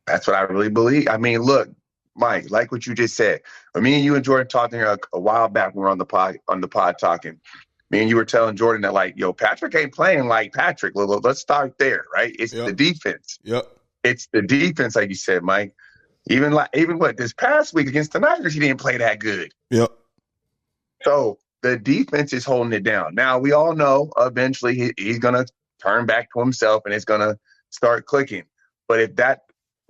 that's what I really believe. I mean, look, Mike, like what you just said. Me and you and Jordan talking a while back when we were on the pod talking. Me and you were telling Jordan that, like, yo, Patrick ain't playing like Patrick. Let's start there, right? It's the defense. Yep. It's the defense, like you said, Mike. Even what this past week against the Niners, he didn't play that good. Yep. So the defense is holding it down. Now we all know eventually he's gonna turn back to himself and it's gonna start clicking. But if that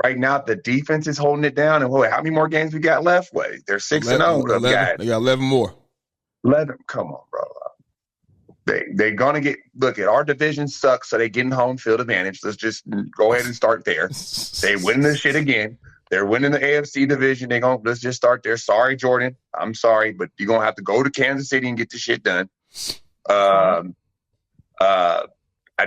right now the defense is holding it down, and how many more games we got left? Wait, they're 6-0. They got 11 more. 11. Come on, bro. They're gonna look at our division sucks, so they're getting home field advantage. Let's just go ahead and start there. They win this shit again. They're winning the AFC division. Let's just start there. Sorry, Jordan. I'm sorry, but you're gonna have to go to Kansas City and get the shit done. I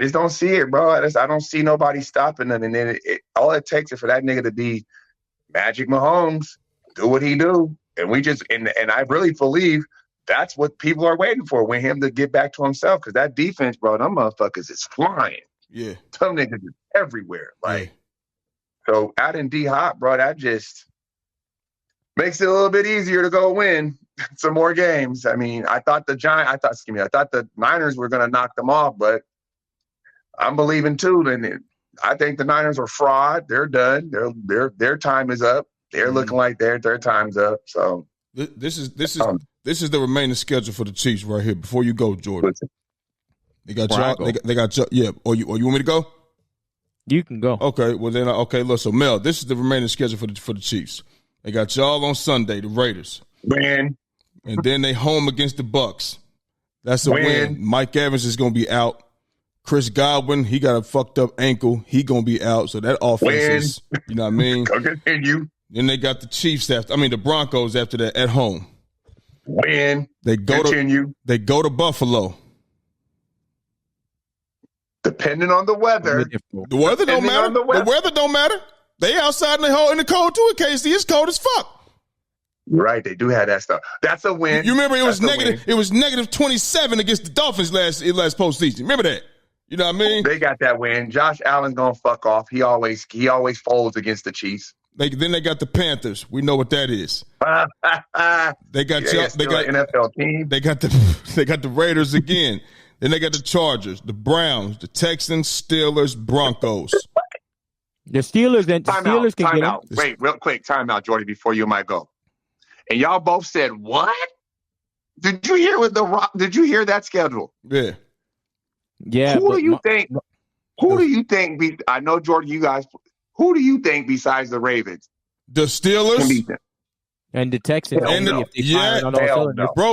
just don't see it, bro. I don't see nobody stopping them. And then all it takes is for that nigga to be Magic Mahomes, do what he do, and we just and I really believe that's what people are waiting for, when him to get back to himself, because that defense, bro, them motherfuckers is flying. Yeah, some niggas is everywhere. So adding D-Hop, bro, that just makes it a little bit easier to go win some more games. I mean, I thought the Niners were going to knock them off, but I'm believing too. And I think the Niners are fraud. They're done. Their time is up. They're looking like their time's up. So this is the remaining schedule for the Chiefs right here. Before you go, Jordan, they got y'all. They got y'all. Yeah. Or you want me to go? You can go. Okay. Well then, okay. Look, so Mel, this is the remaining schedule for the Chiefs. They got y'all on Sunday, the Raiders. Win. And then they home against the Bucks. That's a win. Mike Evans is going to be out. Chris Godwin, he got a fucked up ankle. He going to be out. So that offense is, you know what I mean? Continue. Then they got the Broncos after that at home. Win. They go to Buffalo. Depending on the weather. The weather don't matter. The weather don't matter. They outside in the cold too in KC. It's cold as fuck. You're right. They do have that stuff. That's a win. You remember it was negative. It was negative 27 against the Dolphins last postseason. Remember that? You know what I mean? They got that win. Josh Allen's gonna fuck off. He always folds against the Chiefs. Then they got the Panthers. We know what that is. They got an NFL team. They got the Raiders again. Then they got the Chargers, the Browns, the Texans, Steelers, Broncos. The Steelers can get out. Wait, real quick, time out, Jordy, before you might go. And y'all both said what? Did you hear Did you hear that schedule? Yeah. Yeah. Who do you think? I know, Jordan. You guys. Who do you think besides the Ravens? The Steelers and the Texans. Bro.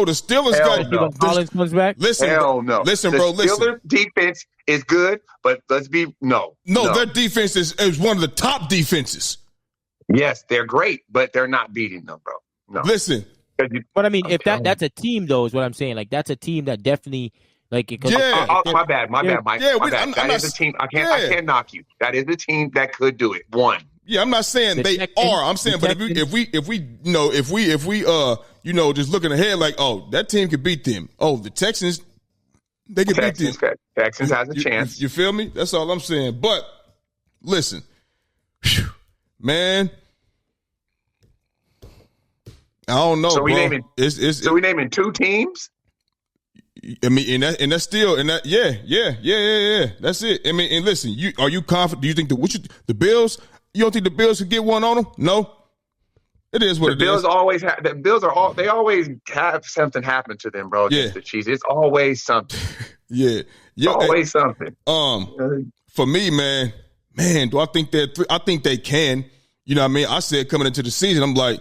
The Steelers got Collins comes back. Listen, hell no. Listen, bro. The Steelers defense is good, but let's be no. Their defense is one of the top defenses. Yes, they're great, but they're not beating them, bro. No. Listen, but I mean, if that's a team, though, is what I'm saying. Like that's a team that definitely. My bad, Mike. That is a team. I can't knock you. That is a team that could do it. One. Yeah, I'm not saying they are. I'm saying, but if we just looking ahead, like, oh, that team could beat them. Oh, the Texans, they could beat them. Texans has a chance. You feel me? That's all I'm saying. But listen, man, I don't know. So we naming two teams. I mean, and that's still, yeah. That's it. I mean, and listen, are you confident? Do you think the Bills? You don't think the Bills could get one on them? No. It is what it is. The Bills they always have something happen to them, bro. Against the Chiefs, it's always something. Yeah, always something. For me, man, do I think I think they can. You know what I mean? I said coming into the season, I'm like,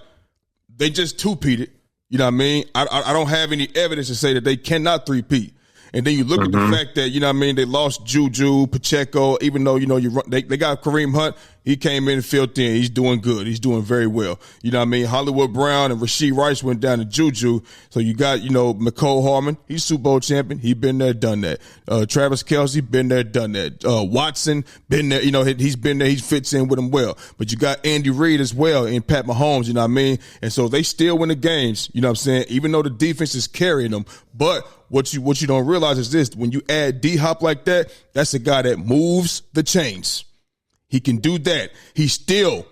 they just two-peated. You know what I mean? I don't have any evidence to say that they cannot three-peat. And then you look at the fact that, you know what I mean, they lost Juju, Pacheco, even though, they got Kareem Hunt. He came in and filled in. He's doing good. He's doing very well. You know what I mean? Hollywood Brown and Rasheed Rice went down to Juju. So you got, McCole Harmon. He's Super Bowl champion. He been there, done that. Travis Kelce, been there, done that. Watson, been there. He's been there. He fits in with them well. But you got Andy Reid as well and Pat Mahomes, you know what I mean? And so they still win the games, you know what I'm saying? Even though the defense is carrying them. But what you don't realize is this: when you add D-Hop like that, that's a guy that moves the chains. He can do that. He's still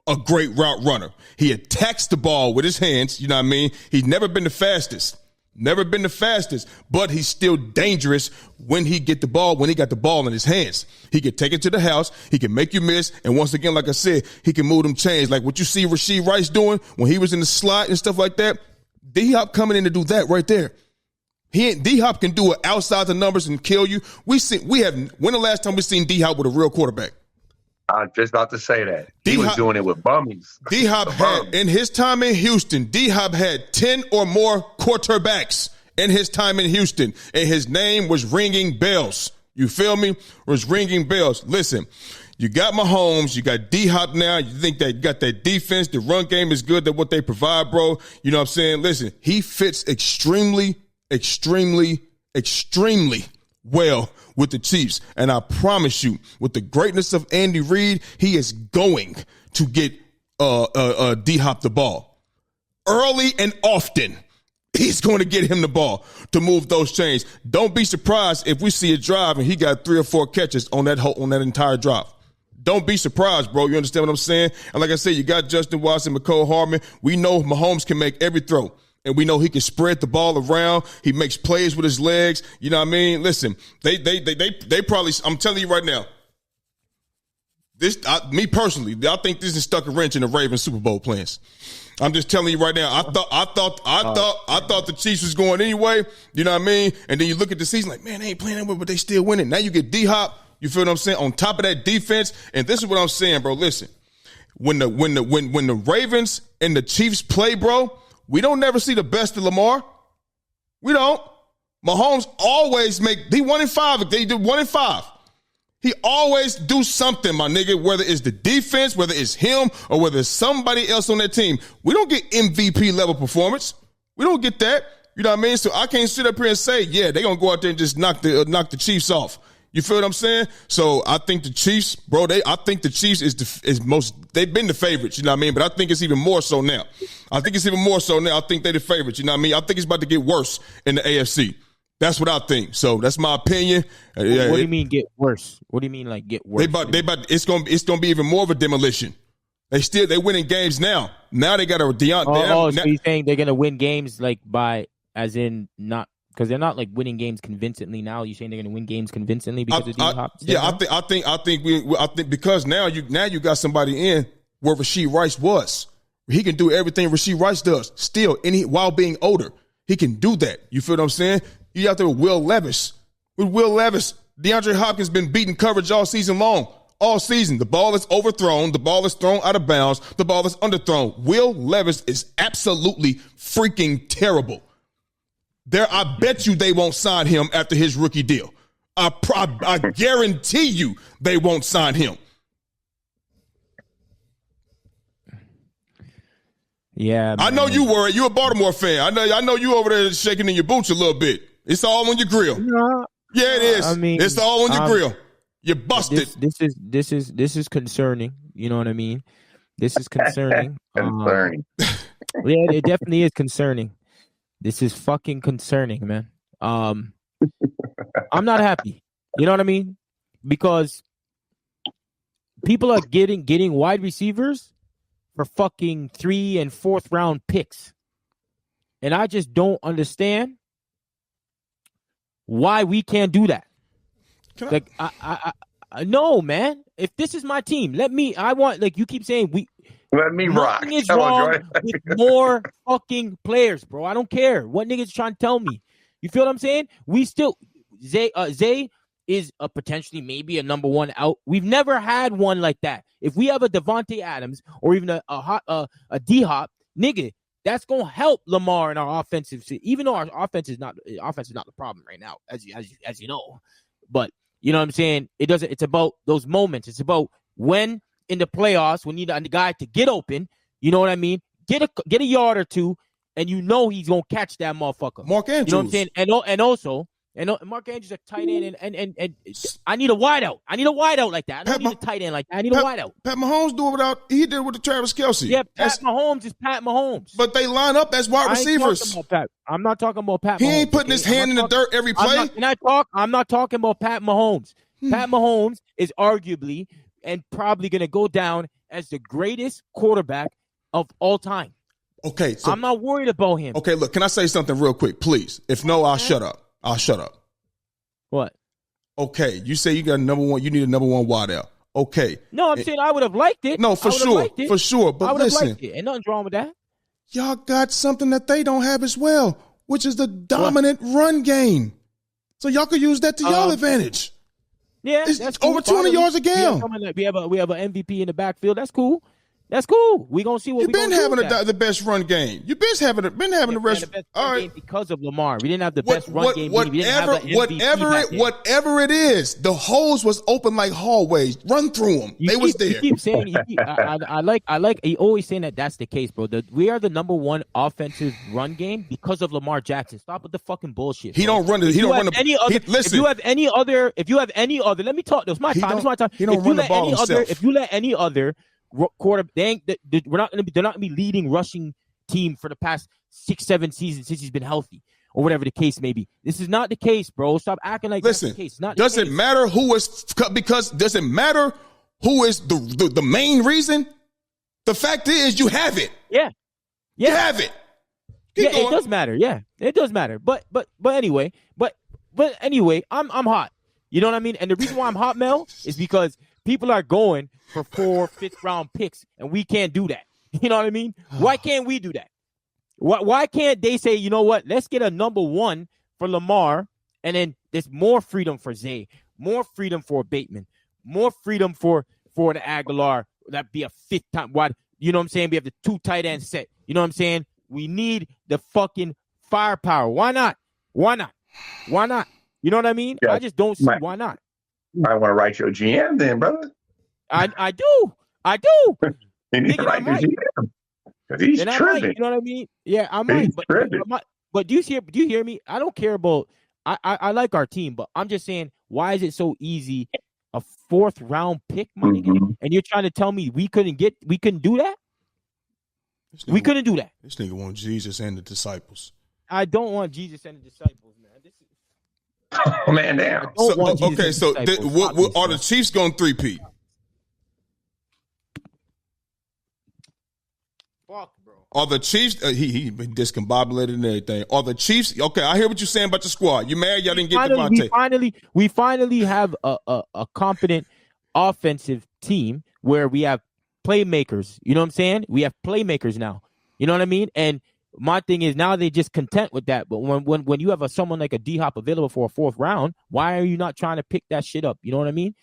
a great route runner. He attacks the ball with his hands. You know what I mean? He's never been the fastest, Never been the fastest, but he's still dangerous when he got the ball in his hands. He can take it to the house. He can make you miss. And once again, like I said, he can move them chains. Like what you see Rasheed Rice doing when he was in the slot and stuff like that. D-Hop coming in to do that right there. D-Hop can do it outside the numbers and kill you. When the last time we seen D-Hop with a real quarterback? I was just about to say that. He was doing it with bummies. D-Hop had, in his time in Houston, D-Hop had 10 or more quarterbacks in his time in Houston, and his name was ringing bells. You feel me? Was ringing bells. Listen, you got Mahomes, you got D-Hop now. You think that you got that defense. The run game is good, that what they provide, bro. You know what I'm saying? Listen, he fits extremely well with the Chiefs. And I promise you, with the greatness of Andy Reid, he is going to get D-Hop the ball. Early and often, he's going to get him the ball to move those chains. Don't be surprised if we see a drive and he got 3 or 4 catches on that entire drive. Don't be surprised, bro. You understand what I'm saying? And like I said, you got Justin Watson, McCole Hardman. We know Mahomes can make every throw. And we know he can spread the ball around. He makes plays with his legs. You know what I mean? Listen, they probably, I'm telling you right now, me personally, I think this is stuck a wrench in the Ravens Super Bowl plans. I'm just telling you right now. I thought the Chiefs was going anyway. You know what I mean? And then you look at the season like, man, they ain't playing that way, but they still winning. Now you get D-Hop. You feel what I'm saying? On top of that defense, and this is what I'm saying, bro. Listen, when the Ravens and the Chiefs play, bro, we don't never see the best of Lamar. We don't. Mahomes always he 1-5. They do 1-5. He always do something, my nigga, whether it's the defense, whether it's him, or whether it's somebody else on that team. We don't get MVP level performance. We don't get that. You know what I mean? So I can't sit up here and say, yeah, they're going to go out there and just knock the Chiefs off. You feel what I'm saying? So I think the Chiefs, bro, I think the Chiefs they've been the favorites, you know what I mean? But I think it's even more so now. I think they're the favorites, you know what I mean? I think it's about to get worse in the AFC. That's what I think. So that's my opinion. What do you mean get worse? What do you mean like get worse? It's gonna be even more of a demolition. They winning games now. Now they got a Deandre. So you're saying they're gonna win games like by as in not because they're not like winning games convincingly now. You're saying they're gonna win games convincingly because of D-Hop? Yeah, I think because now you got somebody in where Rasheed Rice was. He can do everything Rasheed Rice does still, while being older. He can do that. You feel what I'm saying? You out there with Will Levis. DeAndre Hopkins been beating coverage all season long. All season. The ball is overthrown. The ball is thrown out of bounds. The ball is underthrown. Will Levis is absolutely freaking terrible. I bet you they won't sign him after his rookie deal. I guarantee you they won't sign him. Yeah, man. I know you worried. You're a Baltimore fan. I know you over there shaking in your boots a little bit. It's all on your grill. Yeah, it is. I mean, it's all on your grill. You're busted. This is concerning. You know what I mean? This is concerning. Concerning. Yeah, it definitely is concerning. This is fucking concerning, man. I'm not happy. You know what I mean? Because people are getting wide receivers for fucking 3- and 4th round picks. And I just don't understand why we can't do that. Like I no, man. If this is my team, let me keep saying let me rock. Nothing is wrong with more fucking players, bro. I don't care what niggas trying to tell me. You feel what I'm saying? We still Zay is a potentially maybe a number 1 out. We've never had one like that. If we have a Devontae Adams or even a D-Hop, nigga, that's gonna help Lamar in our offensive. Even though our offense is not the problem right now, as you know. But you know what I'm saying? It doesn't. It's about those moments. It's about when in the playoffs we need a guy to get open. You know what I mean? Get a yard or two, and you know he's gonna catch that motherfucker. Mark Andrews. You know what I'm saying? And also Mark Andrews a tight end, and I need a wideout. I need a wideout like that. I don't need a tight end like that. I need a wideout. Pat Mahomes do it without. He did it with the Travis Kelce. Yeah, Mahomes is Pat Mahomes. But they line up as wide receivers. I'm not talking about Pat. He Mahomes, ain't putting his hand in the dirt every play. I'm not talking about Pat Mahomes. Pat Mahomes is arguably and probably going to go down as the greatest quarterback of all time. Okay, so I'm not worried about him. okay, look, can I say something real quick, please? If no, I'll shut up. I'll shut up. What? Okay, you say you got a number one. You need a number one wideout. Okay. No, I'm saying I would have liked it. No, for sure, for sure. But I would have listen, liked it. Ain't nothing wrong with that. y'all got something that they don't have as well, which is the dominant run game. So y'all could use that to y'all advantage. Yeah, It's that's cool. over 200 yards a game. We have an MVP in the backfield. That's cool. That's cool. We gonna see what You've we been gonna having do with the best run game. You've been having the rest. All right, because of Lamar, we didn't have the best run game. We didn't have an MVP whatever it is, the holes was open like hallways. Run through them. They was there. You keep saying. I like. You always saying that's the case, bro. We are the number one offensive run game because of Lamar Jackson. Stop with the fucking bullshit. Bro. He don't run. He don't run the. If Listen. you have any other, let me talk. This my time. This my time. He don't run the ball himself. If you let any other quarter, they're not going to be leading rushing team for the past 6-7 seasons since he's been healthy or whatever the case may be. This is not the case, bro. Stop acting like that's the case. Doesn't matter who is because doesn't matter who is the main reason. The fact is you have it. Yeah. You have it. Keep going. It does matter. Yeah, it does matter. But anyway, I'm hot. You know what I mean? And the reason why I'm hot, Mel, is because people are going for 4th, 5th round picks, and we can't do that. You know what I mean? Why can't we do that? Why can't they say, you know what? Let's get a number one for Lamar, and then there's more freedom for Zay, more freedom for Bateman, more freedom for the Aguilar. That'd be a 5th time wide. You know what I'm saying? We have the 2 tight end set. You know what I'm saying? We need the fucking firepower. Why not? Why not? Why not? You know what I mean? Yeah. I just don't see why not. Might want to write your GM then, brother. I do. You need to write your GM. Because he's tripping. You know what I mean? Yeah, I might. But do you hear me? I don't care about I like our team, but I'm just saying, why is it so easy? A 4th round pick, my nigga? And you're trying to tell me we couldn't do that? We couldn't do that. This nigga want Jesus and the disciples. I don't want Jesus and the disciples, man. Oh, man, damn. Okay, so are the Chiefs going 3-peat? Fuck, bro. Are the Chiefs? He been discombobulated and everything. Are the Chiefs? Okay, I hear what you're saying about the squad. You mad? Y'all didn't get Devontae. We finally have a competent offensive team where we have playmakers. You know what I'm saying? We have playmakers now. You know what I mean? And my thing is now they just content with that. But when you have someone like a D-Hop available for a 4th round, why are you not trying to pick that shit up? You know what I mean?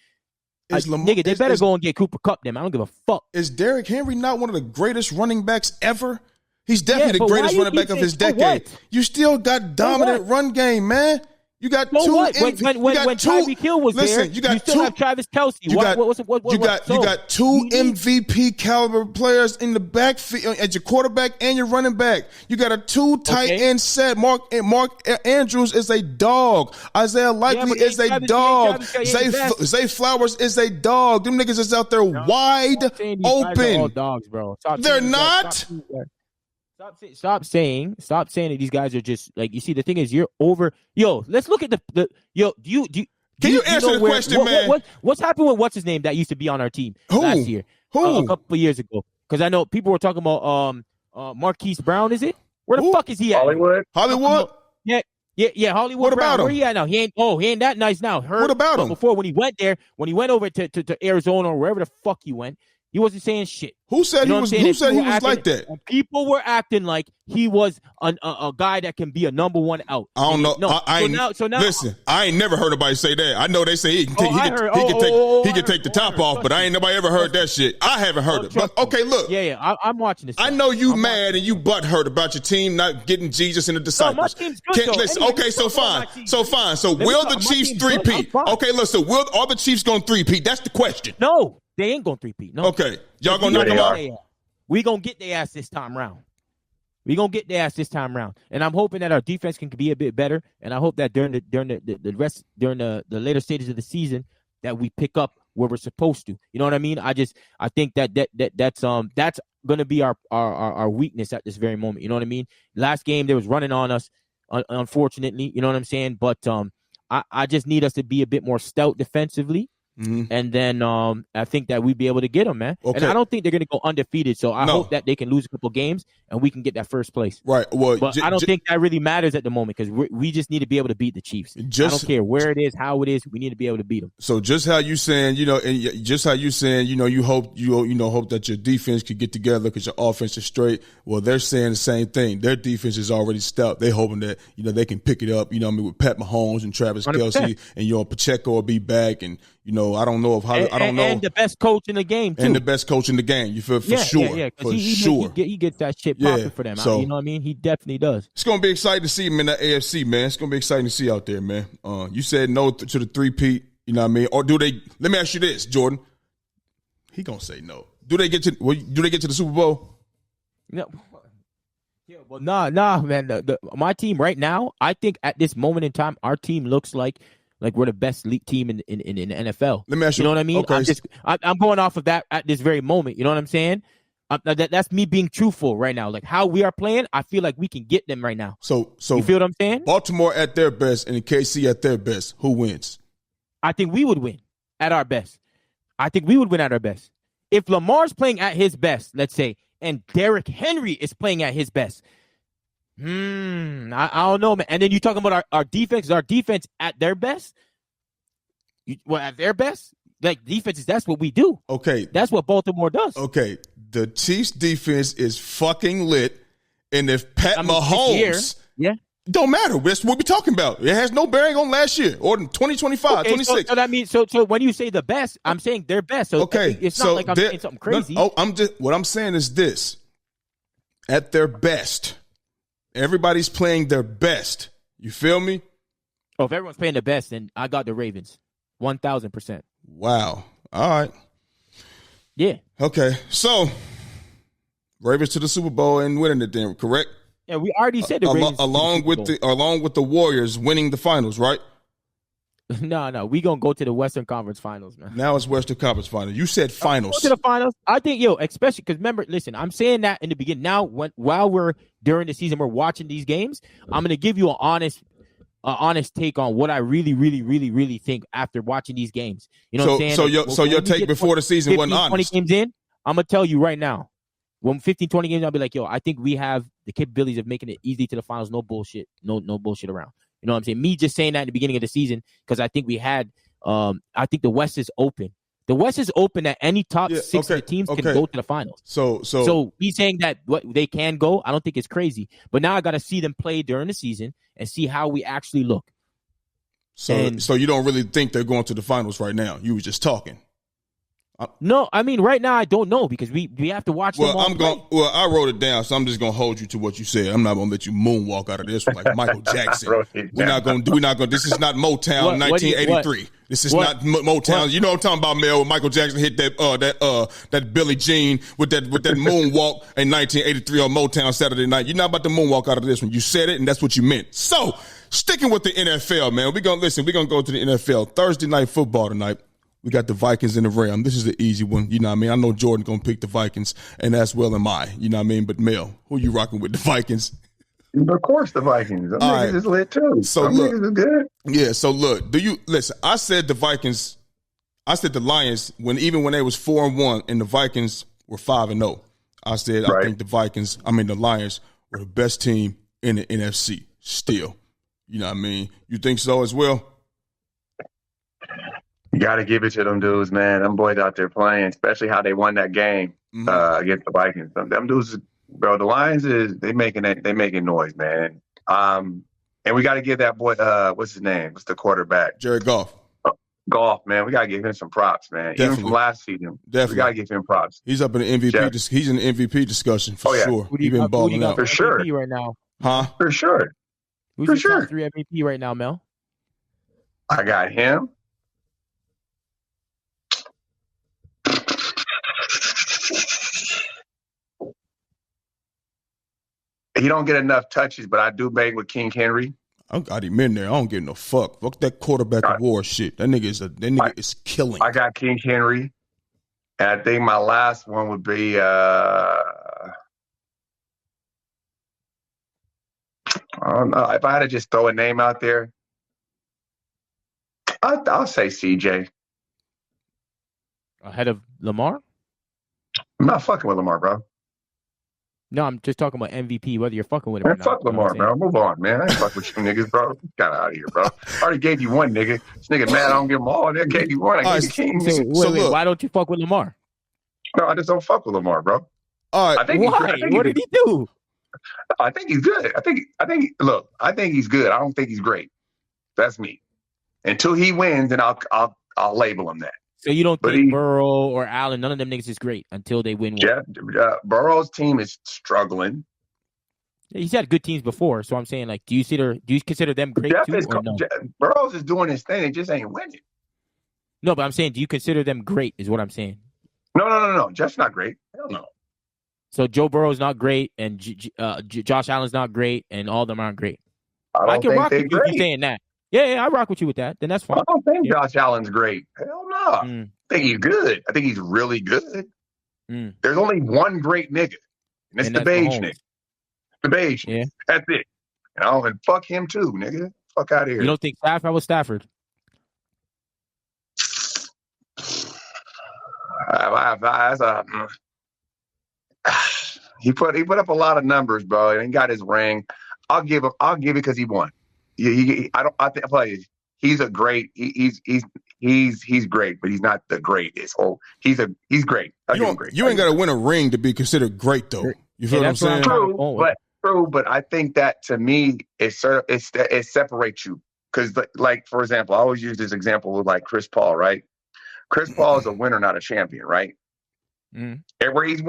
Nigga, they better go and get Cooper Kupp them. I don't give a fuck. Is Derrick Henry not one of the greatest running backs ever? He's definitely the greatest running back of his decade. You still got dominant run game, man. You got so two. What? When Tyreek Hill was there, you still have Travis Kelce. You got 2 MVP caliber players in the backfield as your quarterback and your running back. You got a 2 tight end set. Mark Andrews is a dog. Isaiah Likely is a dog. Zay Flowers is a dog. Them niggas is out there wide open. All dogs, bro. They're not. Stop saying that these guys are just like, you see, the thing is you're over. Yo, let's look at the do you Can you answer the question, man? What's happened with what's his name that used to be on our team last year? A couple of years ago. Because I know people were talking about Marquise Brown, is it? Where the fuck is he at? Hollywood? Yeah, Hollywood. What Brown. about him? Where he at now? He ain't that nice now. What about him? Before, when he went over to Arizona or wherever the fuck he went, he wasn't saying shit. Who said he was like that? People were acting like he was a guy that can be a number one out. I don't know. Now, listen, I ain't never heard nobody say that. I know they say he can take the top off, but I ain't nobody ever heard that shit. I haven't heard it. But okay, look. Yeah, I'm watching this. I know you mad and you butthurt about your team not getting Jesus and the disciples. No, my team's good, though. Listen, Anyway, okay, so fine. So will the Chiefs 3-peat? Okay, look, so are the Chiefs going 3-peat? That's the question. No, they ain't going 3-peat. No. Okay, y'all gonna knock them out? We gonna get their ass this time round. And I'm hoping that our defense can be a bit better. And I hope that during the later stages of the season that we pick up where we're supposed to. You know what I mean? I think that's gonna be our weakness at this very moment. You know what I mean? Last game they was running on us, unfortunately. You know what I'm saying? But I just need us to be a bit more stout defensively. And then I think that we'd be able to get them, man. Okay. And I don't think they're going to go undefeated. So I No. hope that they can lose a couple games and we can get that first place. Right. Well, But I don't think that really matters at the moment because we just need to be able to beat the Chiefs. I don't care where it is, how it is. We need to be able to beat them. So just how you saying, you hope hope that your defense could get together because your offense is straight. Well, they're saying the same thing. Their defense is already stout. They're hoping that they can pick it up. With Pat Mahomes and Travis 100%. Kelce and Pacheco will be back and. I don't know And the best coach in the game too. And the best coach in the game. You feel for sure. Yeah. For sure. He gets that shit popping for them. So, you know what I mean? He definitely does. It's gonna be exciting to see him in the AFC, man. It's gonna be exciting to see out there, man. You said no to the 3-peat. You know what I mean? Or do they? Let me ask you this, Jordan. He gonna say no. Do they get to the Super Bowl? No. Yeah, well, nah, man. My team right now, I think at this moment in time, our team looks like we're the best league team in the NFL. Let me ask you. You know what I mean? Okay. I'm going off of that at this very moment. You know what I'm saying? That's me being truthful right now. Like how we are playing, I feel like we can get them right now. So you feel what I'm saying? Baltimore at their best and KC at their best. Who wins? I think we would win at our best. If Lamar's playing at his best, let's say, and Derrick Henry is playing at his best. I don't know, man. And then you're talking about our defense. Is our defense at their best? At their best? Like defenses, that's what we do. Okay. That's what Baltimore does. Okay. The Chiefs defense is fucking lit. And if Pat Mahomes, don't matter. That's what we're talking about. It has no bearing on last year or 2025, 26. So that means, so when you say the best, I'm saying their best. So it's not like I'm saying something crazy. What I'm saying is this. At their best. Everybody's playing their best. You feel me? Oh, if everyone's playing the best, then I got the Ravens. 1,000%. Wow. All right. Yeah. Okay. So, Ravens to the Super Bowl and winning it then, correct? Yeah, we already said the Ravens. Along with the Warriors winning the finals, right? No. We going to go to the Western Conference Finals, man. Now it's Western Conference Finals. You said finals. Go to the finals. I think, especially because remember, listen, I'm saying that in the beginning. Now, while we're during the season, we're watching these games, I'm going to give you an honest take on what I really, really, really, really think after watching these games. You know what I'm saying? So your take before the season wasn't honest. 20 games in, I'm going to tell you right now. When 15, 20 games, I'll be like, I think we have the capabilities of making it easy to the finals. No bullshit. No bullshit around. You know what I'm saying? Me just saying that in the beginning of the season because I think we had I think the West is open. The West is open that any top 6 teams can go to the finals. So me saying that they can go, I don't think it's crazy. But now I got to see them play during the season and see how we actually look. So you don't really think they're going to the finals right now? You were just talking. No, I mean right now I don't know because we have to watch them all play. I wrote it down, so I'm just gonna hold you to what you said. I'm not gonna let you moonwalk out of this one like Michael Jackson. We're not gonna. This is not Motown 1983. This is not Motown. You know what I'm talking about, Mel? When Michael Jackson hit that Billie Jean with that moonwalk in 1983 on Motown Saturday night. You're not about to moonwalk out of this one. You said it, and that's what you meant. So sticking with the NFL, man, we're gonna go to the NFL. Thursday night football tonight. We got the Vikings in the Ram. This is the easy one. You know what I mean? I know Jordan going to pick the Vikings, and as well am I. You know what I mean? But, Mel, who you rocking with, the Vikings? Of course the Vikings. Them niggas is lit, too. So Them niggas is good. Yeah, so look. Listen, I said the Vikings, I said the Lions, when they was 4-1 and the Vikings were 5-0. I said I think the Lions were the best team in the NFC still. You know what I mean? You think so as well? You got to give it to them dudes, man. Them boys out there playing, especially how they won that game against the Vikings. Them dudes, bro. The Lions they making noise, man. And we got to give that boy, what's his name? What's the quarterback? Jared Goff. Goff, man. We got to give him some props, man. Definitely. Even from last season, Definitely. we got to give him props. He's up in the MVP. He's in the MVP discussion for sure. He's been balling out for sure MVP right now. Huh? For sure. Who's your top 3 MVP right now, Mel? I got him. He don't get enough touches, but I do bang with King Henry. I got him in there. I don't give no fuck. Fuck that quarterback award shit. That nigga is killing. I got King Henry. And I think my last one would be I don't know. If I had to just throw a name out there, I'll say CJ. Ahead of Lamar? I'm not fucking with Lamar, bro. No, I'm just talking about MVP, whether you're fucking with him or Man, not. fuck You know what Lamar, I'm saying? bro. Move on, man. I ain't fuck with you niggas, bro. Get out of here, bro. I already gave you one, nigga. This nigga mad I don't give him all. I gave you one. I All gave right, you King. So, Nigga. wait, look. why don't you fuck with Lamar? No, I just don't fuck with Lamar, bro. All I right. think Why? What did he do? I think he's good. I think. Look, I think he's good. I don't think he's great. That's me. Until he wins, then I'll label him that. So you don't But think he- Burrow or Allen, none of them niggas is great until they win one? Jeff Burrow's team is struggling. He's had good teams before, so I'm saying, like, do you consider them great too, or no? Burrow's is doing his thing. They just ain't winning. No, but I'm saying, do you consider them great? Is what I'm saying. No. Jeff's not great. Hell no. So Joe Burrow's not great, and Josh Allen's not great, and all of them aren't great. I can don't rock think with they're you if great. you're saying that. Yeah, I rock with you with that. Then that's fine. I don't think Yeah. Josh Allen's great. Hell no. I think he's good. I think he's really good. There's only one great nigga, and it's And the that's beige Mahomes. nigga. The beige. Yeah. That's it. And fuck him too, nigga. Fuck out of here. You don't think Stafford? How was Stafford? He put up a lot of numbers, bro, and he got his ring. I'll give it because he won. I tell you, he's a great. He's great, but he's not the greatest. Oh, he's great. I'll give him great. You ain't got to win a ring to be considered great, though. You feel what I'm saying? True, but I think that to me it separates you because, like, for example, I always use this example with like Chris Paul, right? Chris Paul is a winner, not a champion, right? Everywhere he's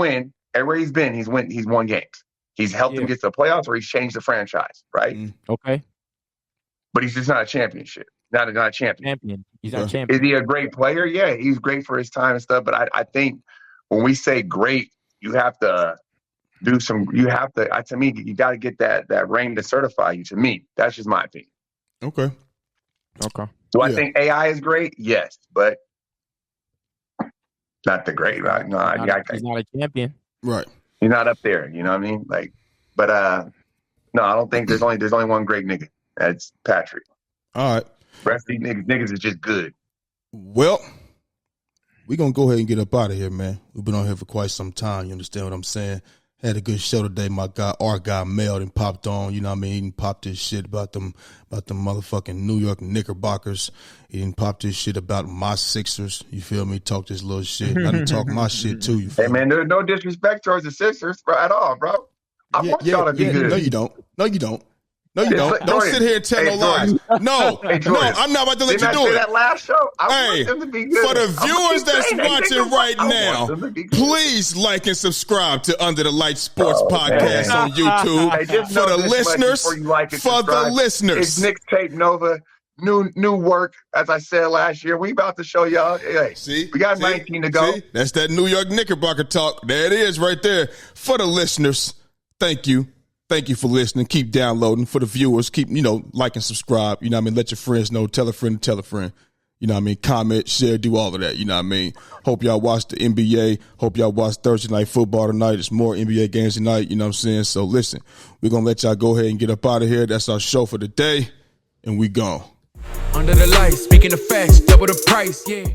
been, he's won games. He's helped them get to the playoffs, or he's changed the franchise, right? Okay. But he's just not a championship. Not a champion. He's not a champion. Is he a great player? Yeah, he's great for his time and stuff. But I think when we say great, you have to do some. You have to. To me, you got to get that ring to certify you. To me, that's just my opinion. Okay. Do I think AI is great? Yes, but not the great. Right? No, He's not a champion. Right. He's not up there. You know what I mean? Like, but no, I don't think there's only one great nigga. That's Patrick. All right. The rest of these niggas is just good. Well, we're going to go ahead and get up out of here, man. We've been on here for quite some time. You understand what I'm saying? Had a good show today. Our guy Mello and popped on, you know what I mean? He didn't pop this shit about them motherfucking New York Knickerbockers. He didn't pop this shit about my Sixers. You feel me? Talk this little shit. I didn't talk my shit too. You feel me? Man, there's no disrespect towards the Sixers at all, bro. I want y'all to be good. No, you don't. No, you don't. Don't sit here and tell no lies. No, I'm not about to let you do it. That last show, I want them to be good. For the viewers that's watching right now, please like and subscribe to Under the Lights Sports Podcast on YouTube. For the listeners, it's Knicks Tape Nova. New work, as I said last year. We about to show y'all. Hey, we got 19 to go. That's that New York Knickerbocker talk. There it is right there. For the listeners, thank you. Thank you for listening. Keep downloading. For the viewers, keep, like and subscribe. You know what I mean? Let your friends know. Tell a friend to tell a friend. You know what I mean? Comment, share, do all of that. You know what I mean? Hope y'all watch the NBA. Hope y'all watch Thursday Night Football tonight. There's more NBA games tonight. You know what I'm saying? So listen, we're going to let y'all go ahead and get up out of here. That's our show for the day. And we gone. Under the lights, speaking of facts, double the price, yeah.